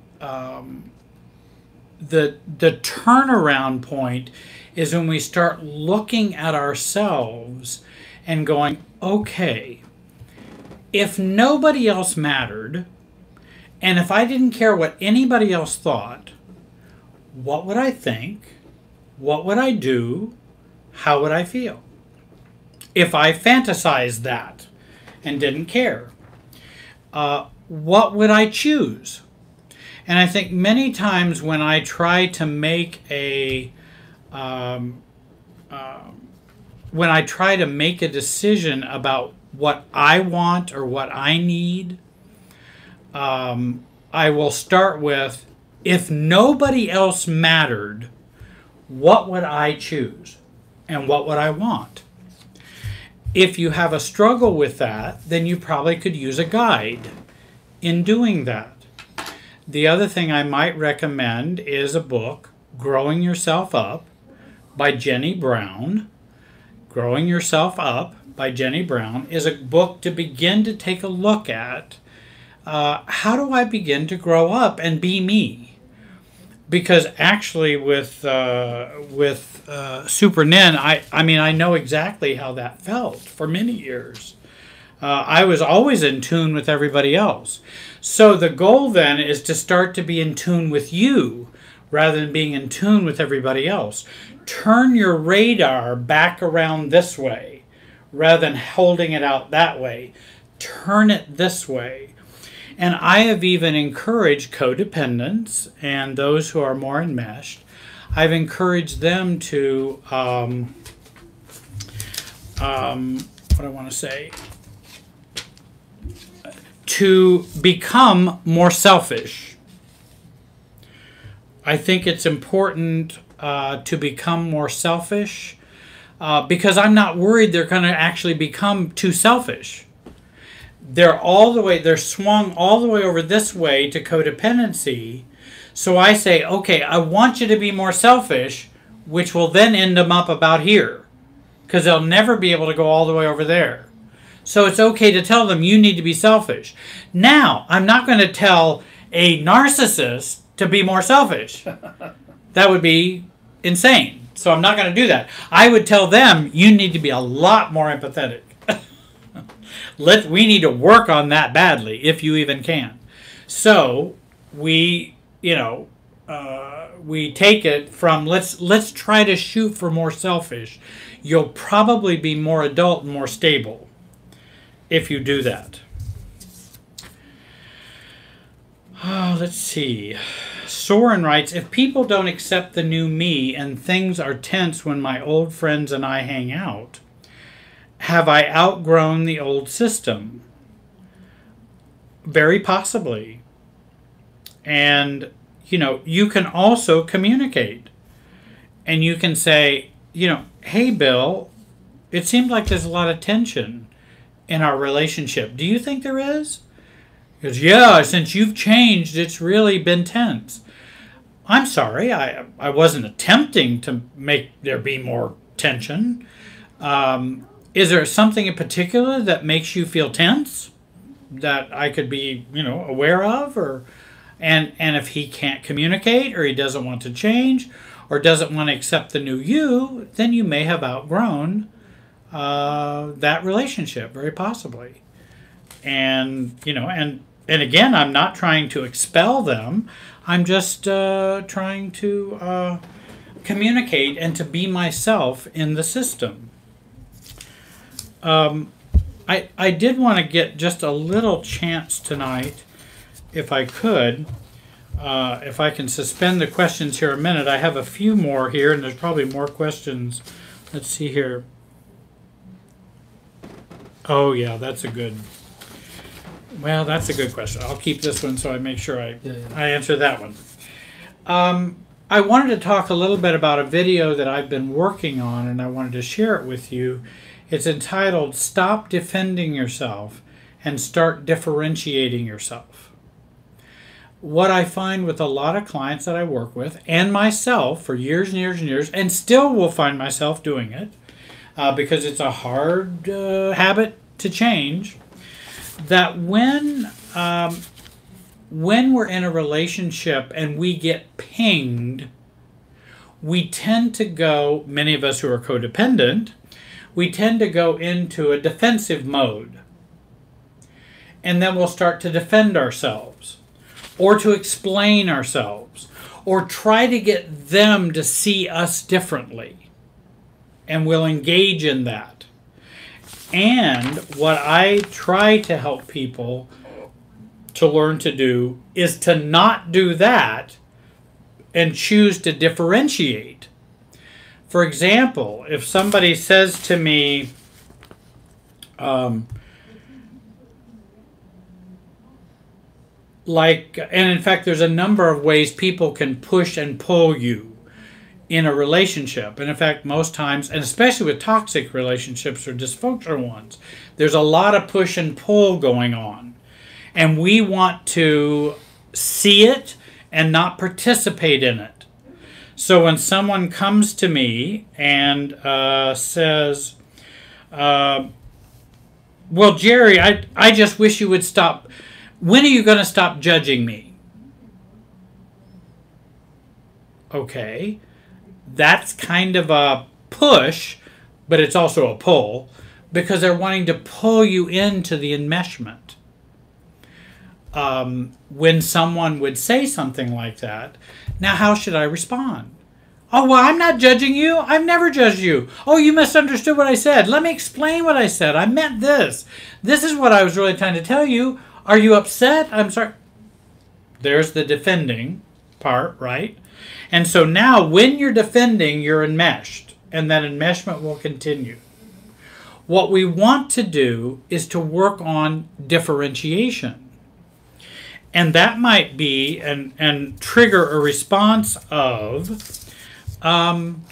[SPEAKER 1] turnaround point is when we start looking at ourselves and going, okay, if nobody else mattered, and if I didn't care what anybody else thought, what would I think? What would I do? How would I feel? If I fantasized that and didn't care, what would I choose? And I think many times when I try to make a decision about what I want or what I need, I will start with, if nobody else mattered, what would I choose? And what would I want? If you have a struggle with that, then you probably could use a guide in doing that. The other thing I might recommend is a book, Growing Yourself Up by Jenny Brown. Growing Yourself Up by Jenny Brown is a book to begin to take a look at. How do I begin to grow up and be me? Because actually with Super Nin, I know exactly how that felt for many years. I was always in tune with everybody else. So the goal then is to start to be in tune with you rather than being in tune with everybody else. Turn your radar back around this way rather than holding it out that way. Turn it this way. And I have even encouraged codependents and those who are more enmeshed, I've encouraged them to, to become more selfish. I think it's important to become more selfish because I'm not worried they're going to actually become too selfish. They're swung all the way over this way to codependency. So I say, okay, I want you to be more selfish, which will then end them up about here, because they'll never be able to go all the way over there. So it's okay to tell them you need to be selfish. Now, I'm not going to tell a narcissist to be more selfish. That would be insane. So I'm not going to do that. I would tell them you need to be a lot more empathetic. We need to work on that badly, if you even can. So we take it from let's try to shoot for more selfish. You'll probably be more adult and more stable if you do that. Let's see. Soren writes, if people don't accept the new me and things are tense when my old friends and I hang out, have I outgrown the old system? Very possibly. And, you can also communicate. And you can say, hey, Bill, it seems like there's a lot of tension in our relationship. Do you think there is? He goes, yeah, since you've changed, it's really been tense. I'm sorry, I wasn't attempting to make there be more tension. Is there something in particular that makes you feel tense that I could be, aware of? And if he can't communicate or he doesn't want to change or doesn't want to accept the new you, then you may have outgrown that relationship, very possibly. And, and again, I'm not trying to expel them. I'm just trying to communicate and to be myself in the system. I did want to get just a little chance tonight, if I could, if I can suspend the questions here a minute. I have a few more here, and there's probably more questions. Let's see here. Oh, yeah, that's a good... Well, that's a good question. I'll keep this one so I make sure I answer that one. I wanted to talk a little bit about a video that I've been working on, and I wanted to share it with you. It's entitled, Stop Defending Yourself and Start Differentiating Yourself. What I find with a lot of clients that I work with, and myself for years and years and years, and still will find myself doing it, because it's a hard habit to change, that when we're in a relationship and we get pinged, we tend to go, many of us who are codependent, we tend to go into a defensive mode. And then we'll start to defend ourselves, or to explain ourselves, or try to get them to see us differently. And we'll engage in that. And what I try to help people to learn to do is to not do that and choose to differentiate. For example, if somebody says to me, and in fact, there's a number of ways people can push and pull you in a relationship. And in fact, most times, and especially with toxic relationships or dysfunctional ones, there's a lot of push and pull going on. And we want to see it and not participate in it. So when someone comes to me and says, well, Jerry, I just wish you would stop. When are you going to stop judging me? Okay. That's kind of a push, but it's also a pull, because they're wanting to pull you into the enmeshment. When someone would say something like that, now how should I respond? Oh, well, I'm not judging you. I've never judged you. Oh, you misunderstood what I said. Let me explain what I said. I meant this. This is what I was really trying to tell you. Are you upset? I'm sorry. There's the defending part, right? And so now when you're defending, you're enmeshed, and that enmeshment will continue. What we want to do is to work on differentiation. And that might be and trigger a response of, I'm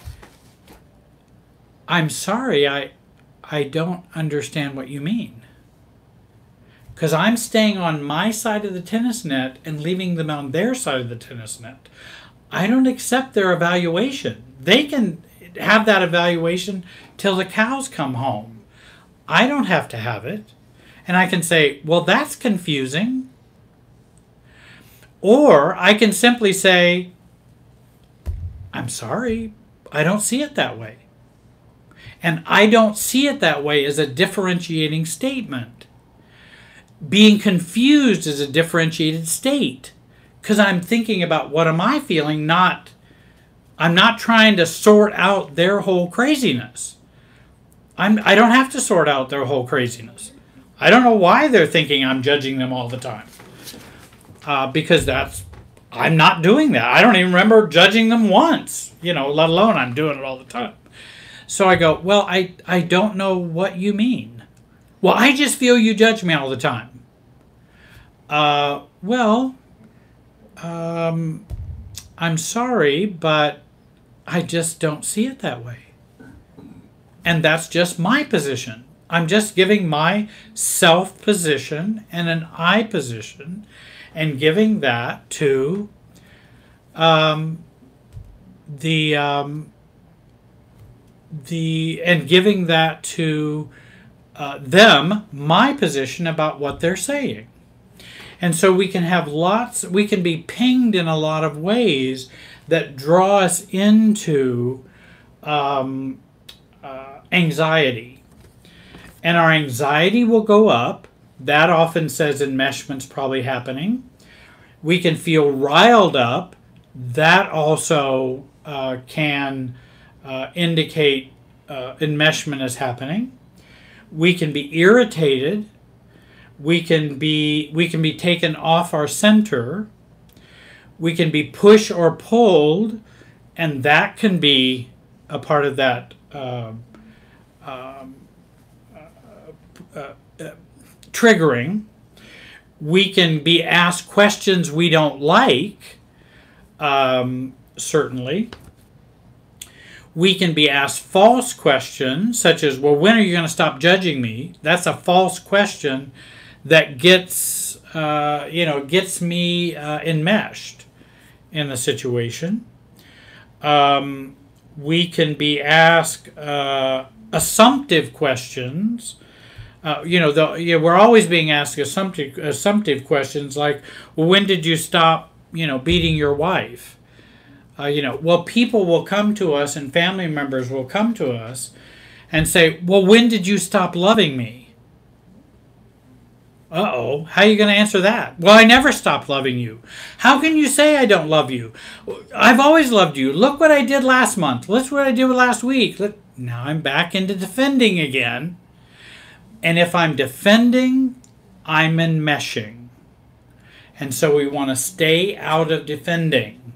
[SPEAKER 1] sorry, I don't understand what you mean. Because I'm staying on my side of the tennis net and leaving them on their side of the tennis net. I don't accept their evaluation. They can have that evaluation till the cows come home. I don't have to have it. And I can say, well, that's confusing. Or I can simply say, I'm sorry, I don't see it that way. And I don't see it that way as a differentiating statement. Being confused is a differentiated state, because I'm thinking about what am I feeling, I'm not trying to sort out their whole craziness. I don't have to sort out their whole craziness. I don't know why they're thinking I'm judging them all the time. Because I'm not doing that. I don't even remember judging them once, let alone I'm doing it all the time. So I go, well, I don't know what you mean. Well, I just feel you judge me all the time. I'm sorry, but I just don't see it that way. And that's just my position. I'm just giving my self position and an I position, and giving that to and giving that to them, my position about what they're saying. And so we can have we can be pinged in a lot of ways that draw us into anxiety. And our anxiety will go up. That often says enmeshment's probably happening. We can feel riled up. That also can indicate enmeshment is happening. We can be irritated. We can be taken off our center. We can be pushed or pulled, and that can be a part of that triggering. We can be asked questions we don't like, certainly. We can be asked false questions, such as, well, when are you going to stop judging me? That's a false question that gets me enmeshed in the situation. We can be asked assumptive questions. We're always being asked assumptive questions like, well, when did you stop, beating your wife? Well, people will come to us and family members will come to us and say, well, when did you stop loving me? Uh-oh, how are you going to answer that? Well, I never stopped loving you. How can you say I don't love you? I've always loved you. Look what I did last month. Look what I did last week. Look, now I'm back into defending again. And if I'm defending, I'm enmeshing. And so we want to stay out of defending.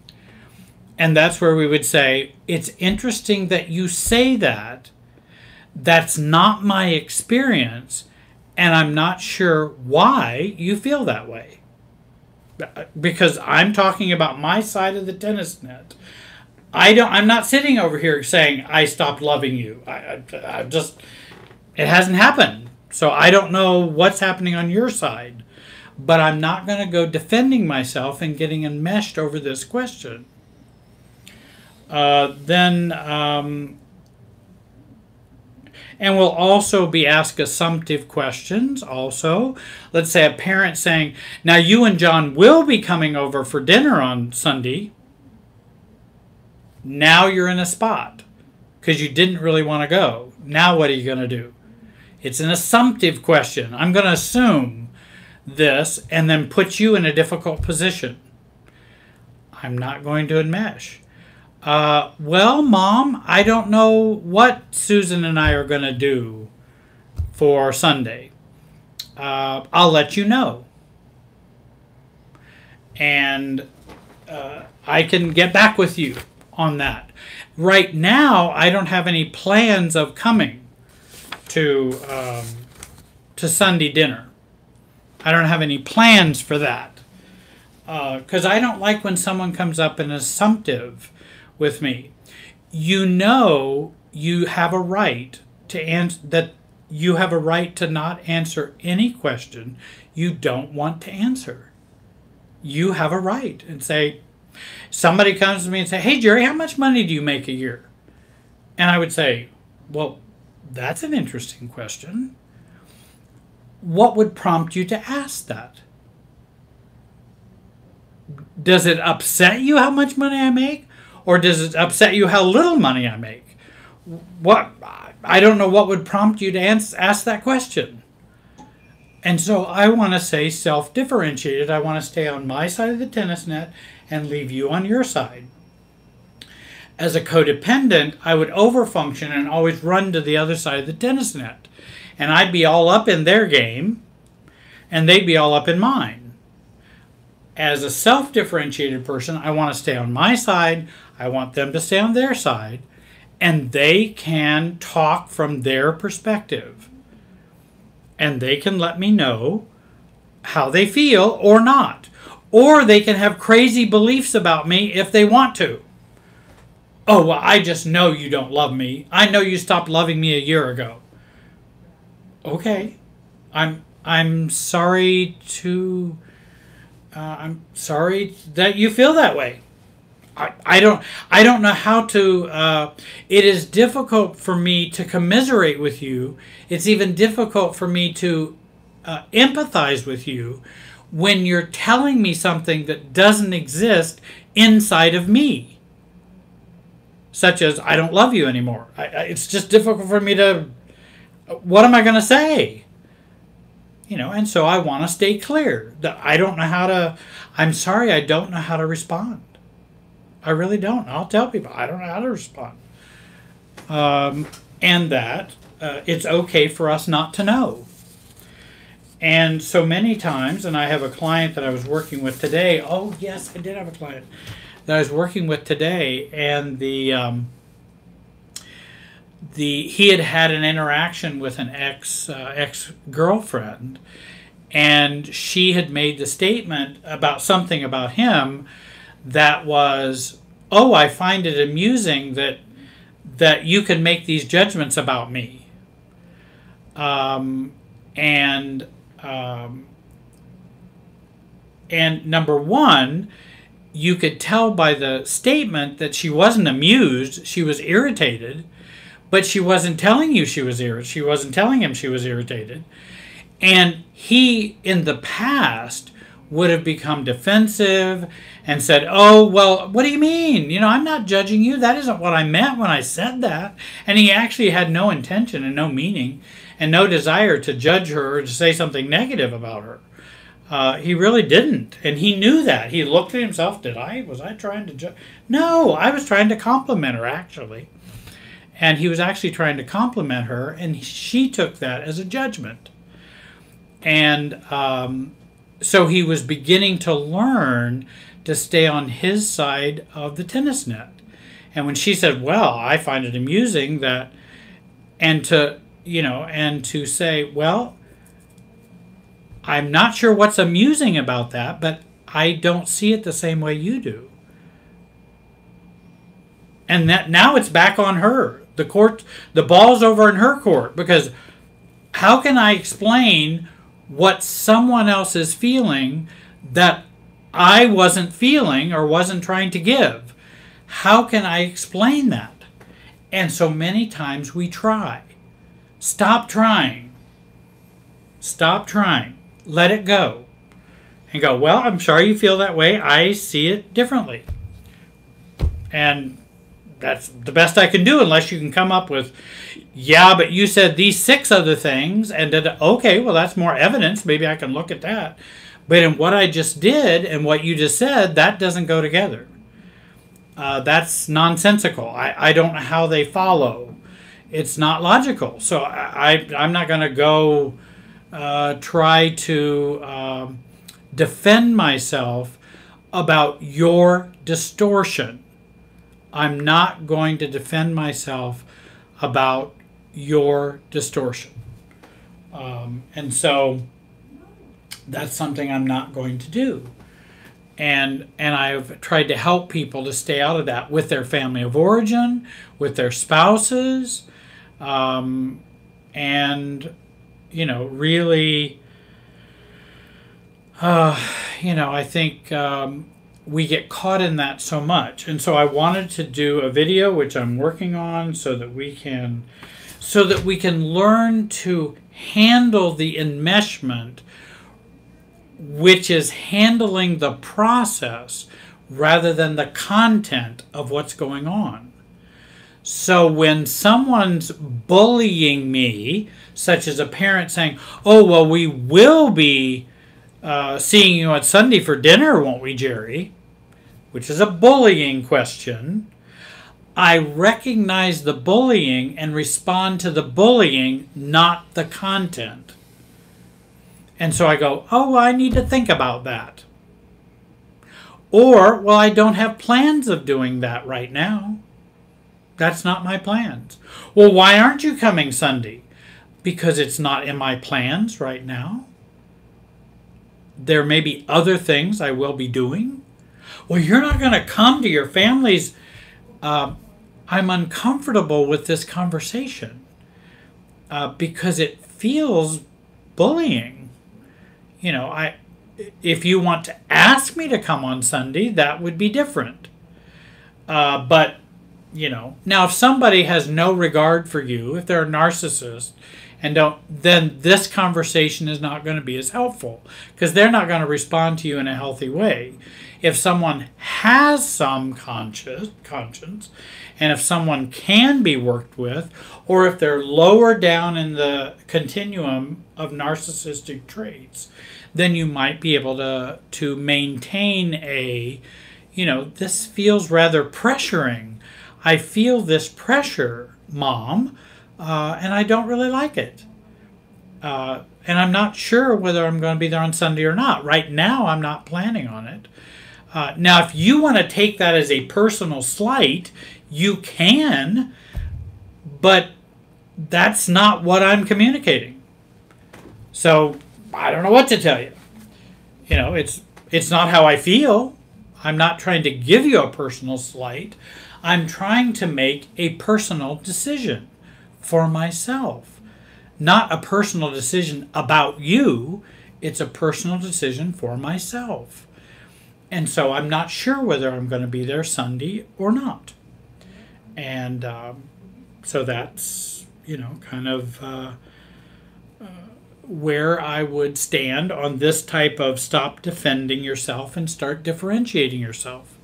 [SPEAKER 1] And that's where we would say, it's interesting that you say that. That's not my experience. And I'm not sure why you feel that way. Because I'm talking about my side of the tennis net. I'm not sitting over here saying, I stopped loving you. I just, it hasn't happened. So I don't know what's happening on your side. But I'm not going to go defending myself and getting enmeshed over this question. And we'll also be asked assumptive questions also. Let's say a parent saying, now you and John will be coming over for dinner on Sunday. Now you're in a spot because you didn't really want to go. Now what are you going to do? It's an assumptive question. I'm going to assume this and then put you in a difficult position. I'm not going to enmesh. Well, Mom, I don't know what Susan and I are going to do for Sunday. I'll let you know. And I can get back with you on that. Right now, I don't have any plans of coming to Sunday dinner. I don't have any plans for that. Because I don't like when someone comes up and is assumptive with me. You have a right to you have a right to not answer any question you don't want to answer. You have a right. And say, somebody comes to me and say, hey Jerry, how much money do you make a year? And I would say, well, that's an interesting question. What would prompt you to ask that? Does it upset you how much money I make? Or does it upset you how little money I make? What? I don't know what would prompt you to ask that question. And so I want to say self-differentiated. I want to stay on my side of the tennis net and leave you on your side. As a codependent, I would overfunction and always run to the other side of the tennis net. And I'd be all up in their game, and they'd be all up in mine. As a self-differentiated person, I want to stay on my side. I want them to stay on their side. And they can talk from their perspective. And they can let me know how they feel or not. Or they can have crazy beliefs about me if they want to. Oh, well, I just know you don't love me. I know you stopped loving me a year ago. Okay. I'm sorry to... I'm sorry that you feel that way. I don't know how to... it is difficult for me to commiserate with you. It's even difficult for me to empathize with you when you're telling me something that doesn't exist inside of me. Such as, I don't love you anymore. It's just difficult for me to... What am I going to say? And so I want to stay clear that I don't know how to... I'm sorry, I don't know how to respond. I really don't. I'll tell people I don't know how to respond. And that it's okay for us not to know. And so many times, and I have a client that I was working with today. Oh, yes, I did have a client that I was working with today, and he had an interaction with an ex-girlfriend, and she had made the statement about something about him that was, oh, I find it amusing that you can make these judgments about me. And number one, you could tell by the statement that she wasn't amused, she was irritated, but she wasn't telling you she was irritated. She wasn't telling him she was irritated. And he, in the past, would have become defensive and said, oh, well, what do you mean? I'm not judging you. That isn't what I meant when I said that. And he actually had no intention and no meaning and no desire to judge her or to say something negative about her. He really didn't. And he knew that. He looked at himself. Was I trying to judge? No, I was trying to compliment her, actually. And he was actually trying to compliment her, and she took that as a judgment. And so he was beginning to learn to stay on his side of the tennis net. And when she said, well, I find it amusing that, and to say, well, I'm not sure what's amusing about that, but I don't see it the same way you do. And that now it's back on her. The ball's over in her court, because how can I explain what someone else is feeling that I wasn't feeling or wasn't trying to give? How can I explain that? And so many times we try. Stop trying. Stop trying. Let it go. And go, well, I'm sorry you feel that way. I see it differently. And that's the best I can do, unless you can come up with, yeah, but you said these 6 other things, and okay, well, that's more evidence. Maybe I can look at that. But in what I just did and what you just said, that doesn't go together. That's nonsensical. I don't know how they follow. It's not logical. So I'm not going to go try to defend myself about your distortion. I'm not going to defend myself about your distortion. And so that's something I'm not going to do. And I've tried to help people to stay out of that with their family of origin, with their spouses, and, really, I think we get caught in that so much. And so I wanted to do a video, which I'm working on, so that we can learn to handle the enmeshment, which is handling the process rather than the content of what's going on. So when someone's bullying me, such as a parent saying, oh, well, we will be seeing you on Sunday for dinner, won't we, Jerry? Which is a bullying question. I recognize the bullying and respond to the bullying, not the content. And so I go, oh, well, I need to think about that. Or, well, I don't have plans of doing that right now. That's not my plans. Well, why aren't you coming Sunday? Because it's not in my plans right now. There may be other things I will be doing. Well, you're not going to come to your family's. I'm uncomfortable with this conversation because it feels bullying. If you want to ask me to come on Sunday, that would be different. But, now if somebody has no regard for you, if they're a narcissist, then this conversation is not going to be as helpful, because they're not going to respond to you in a healthy way. If someone has some conscience, and if someone can be worked with, or if they're lower down in the continuum of narcissistic traits, then you might be able to maintain a this feels rather pressuring. I feel this pressure, Mom, and I don't really like it. And I'm not sure whether I'm going to be there on Sunday or not. Right now, I'm not planning on it. Now, if you want to take that as a personal slight, you can, but that's not what I'm communicating. So I don't know what to tell you. It's not how I feel. I'm not trying to give you a personal slight. I'm trying to make a personal decision for myself. Not a personal decision about you. It's a personal decision for myself. And so I'm not sure whether I'm going to be there Sunday or not. And so that's, kind of where I would stand on this type of stop defending yourself and start differentiating yourself.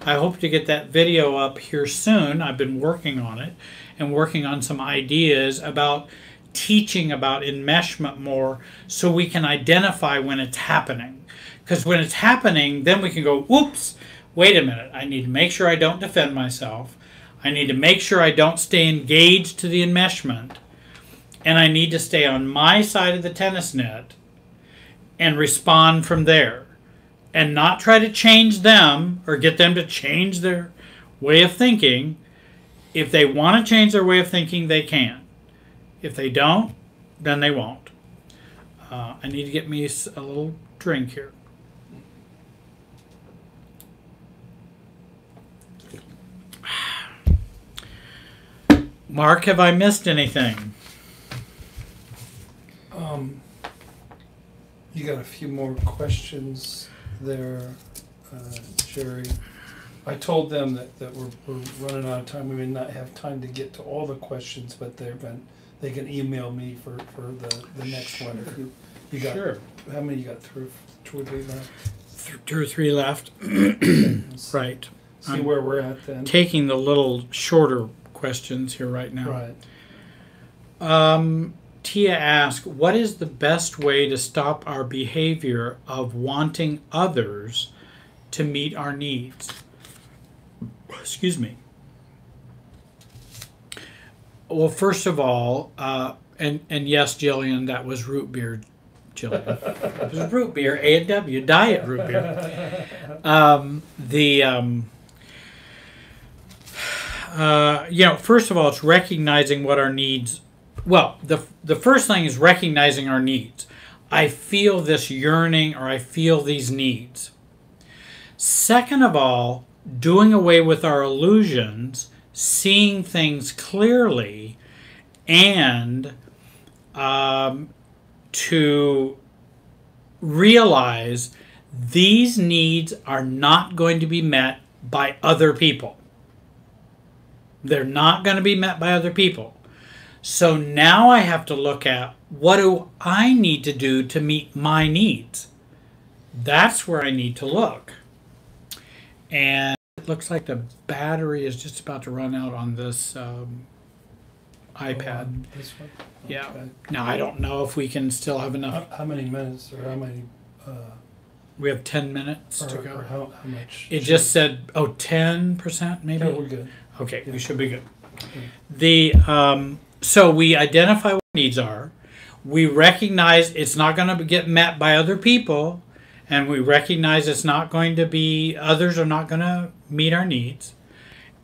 [SPEAKER 1] I hope to get that video up here soon. I've been working on it and working on some ideas about teaching about enmeshment more so we can identify when it's happening. Because when it's happening, then we can go, whoops, wait a minute. I need to make sure I don't defend myself. I need to make sure I don't stay engaged to the enmeshment. And I need to stay on my side of the tennis net and respond from there. And not try to change them or get them to change their way of thinking. If they want to change their way of thinking, they can. If they don't, then they won't. I need to get me a little drink here. Mark, have I missed anything?
[SPEAKER 2] You got a few more questions there, Jerry. I told them that we're running out of time. We may not have time to get to all the questions, but they can email me for the next one. If you got,
[SPEAKER 1] sure.
[SPEAKER 2] How many you got through? 2 or 3 left?
[SPEAKER 1] 2 or 3 left. Right.
[SPEAKER 2] See where we're at then.
[SPEAKER 1] Taking the little shorter questions here right now.
[SPEAKER 2] Right.
[SPEAKER 1] Tia asked, what is the best way to stop our behavior of wanting others to meet our needs? Excuse me. Well, first of all, and yes, Jillian, that was root beer, Jillian. It was root beer, A&W, diet root beer. First of all, it's recognizing what our needs. Well, the first thing is recognizing our needs. I feel this yearning or I feel these needs. Second of all, doing away with our illusions, seeing things clearly, and to realize these needs are not going to be met by other people. They're not going to be met by other people. So now I have to look at what do I need to do to meet my needs. That's where I need to look. And it looks like the battery is just about to run out on this iPad.
[SPEAKER 2] This one?
[SPEAKER 1] Yeah.
[SPEAKER 2] Okay.
[SPEAKER 1] Now I don't know if we can still have enough.
[SPEAKER 2] How many minutes or how many?
[SPEAKER 1] We have 10 minutes to go.
[SPEAKER 2] Or how much?
[SPEAKER 1] It just said, 10% maybe?
[SPEAKER 2] Yeah, we're good.
[SPEAKER 1] Okay,
[SPEAKER 2] Yeah.
[SPEAKER 1] we should be good.
[SPEAKER 2] Okay.
[SPEAKER 1] So we identify what needs are. We recognize it's not going to get met by other people. And we recognize it's not going to be, others are not going to meet our needs.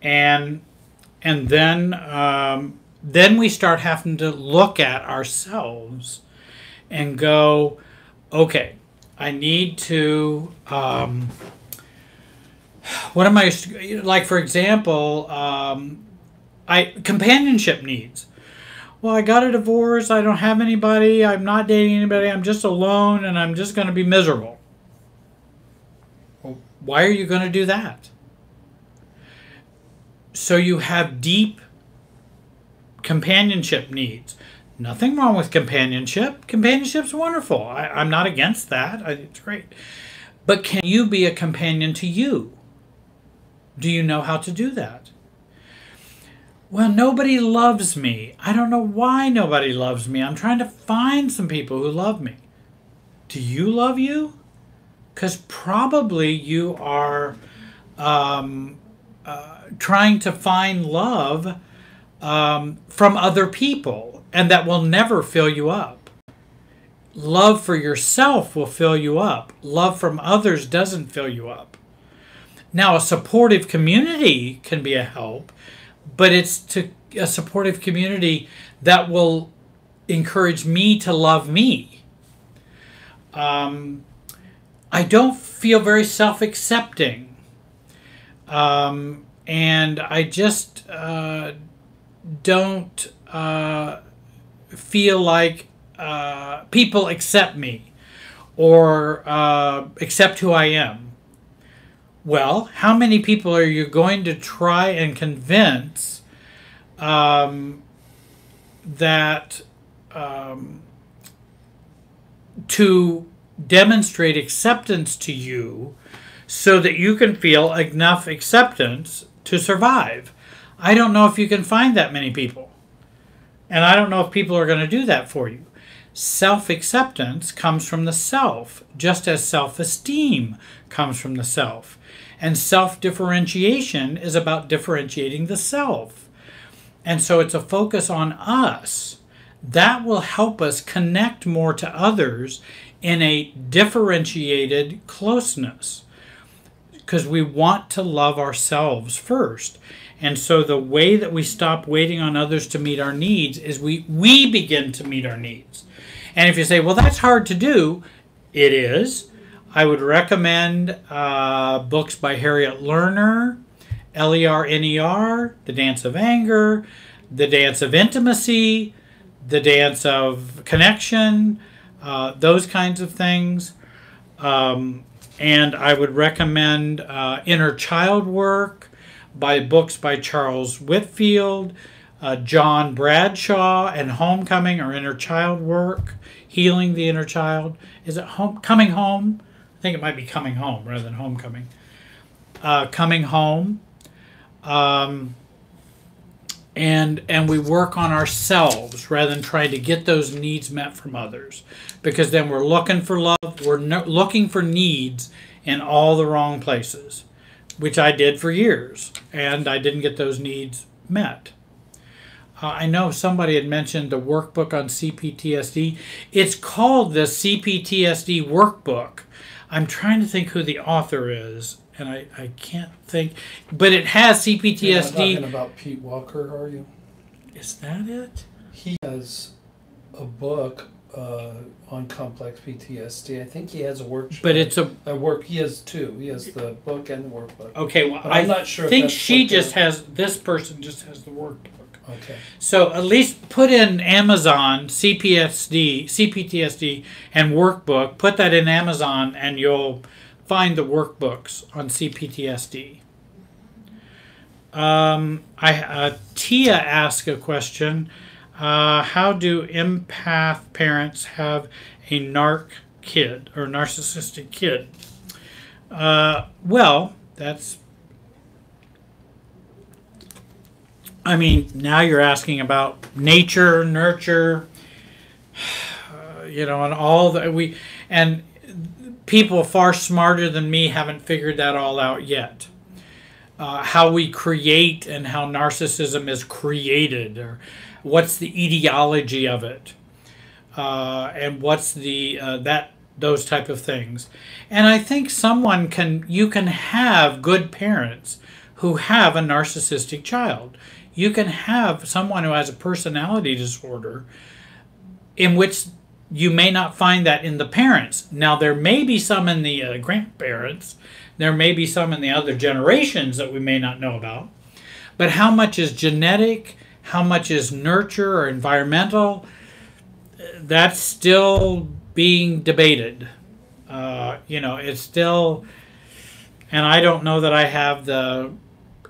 [SPEAKER 1] And then we start having to look at ourselves and go, okay, I need to, what am I, like for example, companionship needs. Well, I got a divorce, I don't have anybody, I'm not dating anybody, I'm just alone, and I'm just going to be miserable. Well, why are you going to do that? So you have deep companionship needs. Nothing wrong with companionship. Companionship's wonderful. I'm not against that. It's great. But can you be a companion to you? Do you know how to do that? Well, nobody loves me. I don't know why nobody loves me. I'm trying to find some people who love me. Do you love you? Because probably you are trying to find love from other people, and that will never fill you up. Love for yourself will fill you up. Love from others doesn't fill you up. Now, a supportive community can be a help, but it's to a supportive community that will encourage me to love me. I don't feel very self-accepting. And I just don't feel like people accept me or accept who I am. Well, how many people are you going to try and convince that to demonstrate acceptance to you so that you can feel enough acceptance to survive? I don't know if you can find that many people. And I don't know if people are going to do that for you. Self-acceptance comes from the self, just as self-esteem comes from the self. And self-differentiation is about differentiating the self. And so it's a focus on us. That will help us connect more to others in a differentiated closeness, because we want to love ourselves first. And so the way that we stop waiting on others to meet our needs is we begin to meet our needs. And if you say, well, that's hard to do, it is. I would recommend books by Harriet Lerner, Lerner, The Dance of Anger, The Dance of Intimacy, The Dance of Connection, those kinds of things. And I would recommend Inner Child Work, books by Charles Whitfield, John Bradshaw, and Homecoming or Inner Child Work, Healing the Inner Child. Is it Coming Home? I think it might be Coming Home rather than Homecoming. Coming Home. And we work on ourselves rather than trying to get those needs met from others. Because then we're looking for love, we're looking for needs in all the wrong places, which I did for years, and I didn't get those needs met. I know somebody had mentioned the workbook on C-PTSD. It's called the C-PTSD workbook. I'm trying to think who the author is, and I can't think. But it has C-PTSD.
[SPEAKER 2] You're not talking about Pete Walker, are you?
[SPEAKER 1] Is that it?
[SPEAKER 2] He has a book on complex PTSD. I think he has a workshop.
[SPEAKER 1] But it's
[SPEAKER 2] he has two. He has the book and the workbook.
[SPEAKER 1] Okay, well,
[SPEAKER 2] I'm not sure.
[SPEAKER 1] I think she just has, this person just has the workbook.
[SPEAKER 2] Okay.
[SPEAKER 1] So at least put in Amazon C-PTSD and workbook. Put that in Amazon and you'll find the workbooks on C-PTSD. Tia asked a question. How do empath parents have a narc kid or narcissistic kid? Well, that's... I mean, now you're asking about nature, nurture, and all that and people far smarter than me haven't figured that all out yet. How we create and how narcissism is created, or what's the etiology of it, and what's those type of things. And I think you can have good parents who have a narcissistic child. You can have someone who has a personality disorder in which you may not find that in the parents. Now, there may be some in the grandparents. There may be some in the other generations that we may not know about. But how much is genetic? How much is nurture or environmental? That's still being debated. It's still... And I don't know that I have the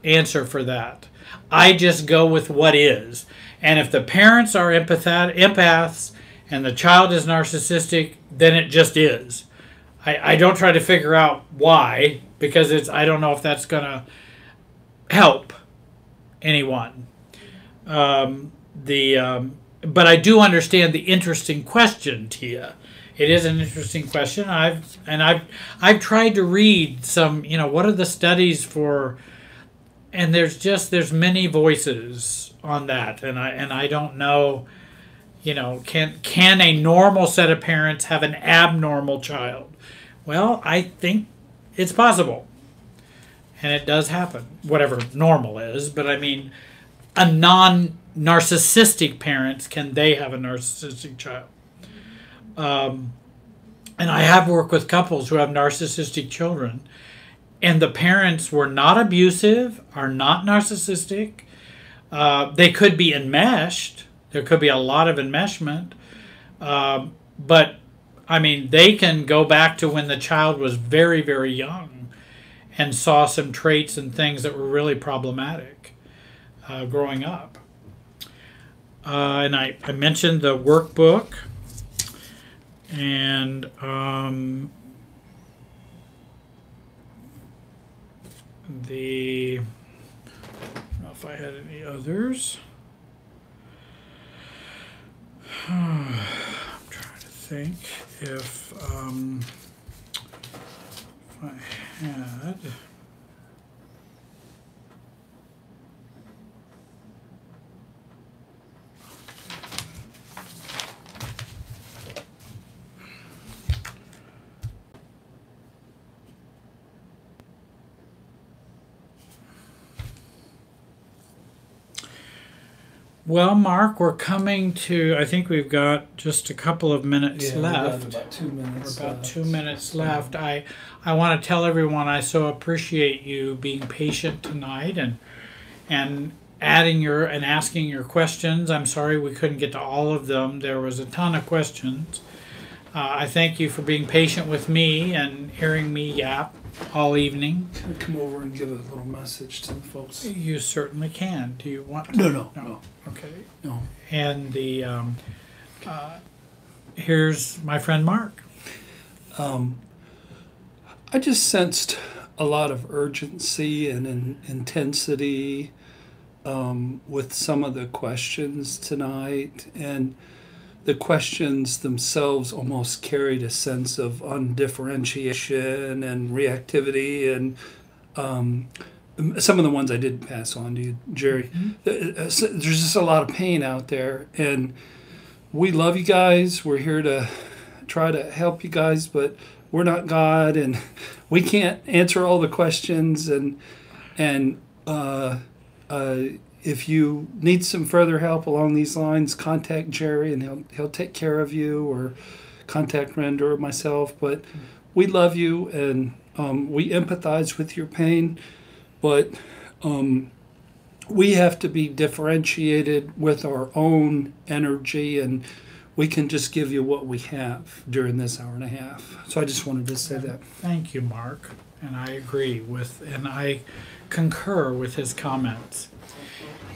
[SPEAKER 1] answer for that. I just go with what is. And if the parents are empaths and the child is narcissistic, then it just is. I don't try to figure out why, because I don't know if that's going to help anyone. But I do understand the interesting question, Tia. It is an interesting question. I've tried to read some, what are the studies for, and there's many voices on that, and I don't know, can a normal set of parents have an abnormal child? Well, I think it's possible, and it does happen, whatever normal is. But I mean, a non-narcissistic parents, can they have a narcissistic child? And I have worked with couples who have narcissistic children, and the parents were not abusive, are not narcissistic. They could be enmeshed. There could be a lot of enmeshment. But, I mean, they can go back to when the child was very, very young and saw some traits and things that were really problematic growing up. And I mentioned the workbook. And I don't know if I had any others. I'm trying to think if I had. Well, Mark, we're coming to, I think we've got just a couple of minutes left.
[SPEAKER 2] We've got about 2 minutes
[SPEAKER 1] We're about 2 minutes left. I want to tell everyone I so appreciate you being patient tonight and adding and asking your questions. I'm sorry we couldn't get to all of them. There was a ton of questions. I thank you for being patient with me and hearing me yap all evening.
[SPEAKER 2] Can I come over and give a little message to the folks?
[SPEAKER 1] You certainly can. Do you want to?
[SPEAKER 2] No.
[SPEAKER 1] Okay.
[SPEAKER 2] No.
[SPEAKER 1] And here's my friend Mark.
[SPEAKER 2] I just sensed a lot of urgency and intensity with some of the questions tonight, and the questions themselves almost carried a sense of undifferentiation and reactivity, and some of the ones I did pass on to you, Jerry. Mm-hmm. There's just a lot of pain out there, and we love you guys. We're here to try to help you guys, but we're not God, and we can't answer all the questions, and if you need some further help along these lines, contact Jerry, and he'll take care of you, or contact Renda or myself. But we love you, and we empathize with your pain, but we have to be differentiated with our own energy, and we can just give you what we have during this hour and a half. So I just wanted to say that.
[SPEAKER 1] Thank you, Mark. And I agree and I concur with his comments.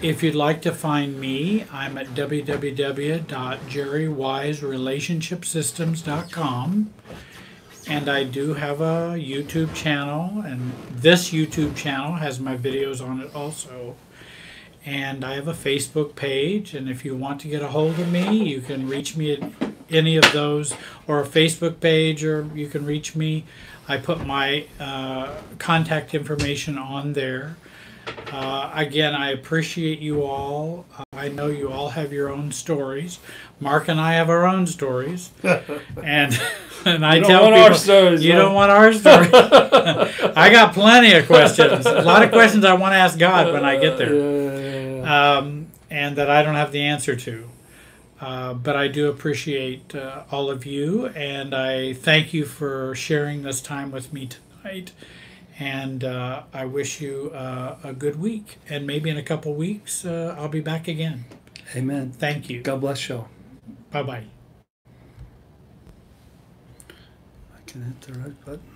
[SPEAKER 1] If you'd like to find me, I'm at www.jerrywiserelationshipsystems.com. And I do have a YouTube channel, and this YouTube channel has my videos on it also. And I have a Facebook page, and if you want to get a hold of me, you can reach me at any of those, or a Facebook page, or you can reach me. I put my contact information on there. Again, I appreciate you all. I know you all have your own stories. Mark and I have our own stories. And I tell people, our stories, you don't want our story. I got plenty of questions. A lot of questions I want to ask God when I get there. And that I don't have the answer to. But I do appreciate all of you, and I thank you for sharing this time with me tonight. And I wish you a good week. And maybe in a couple weeks, I'll be back again.
[SPEAKER 2] Amen.
[SPEAKER 1] Thank you.
[SPEAKER 2] God bless you.
[SPEAKER 1] Bye-bye.
[SPEAKER 2] I can hit the right button.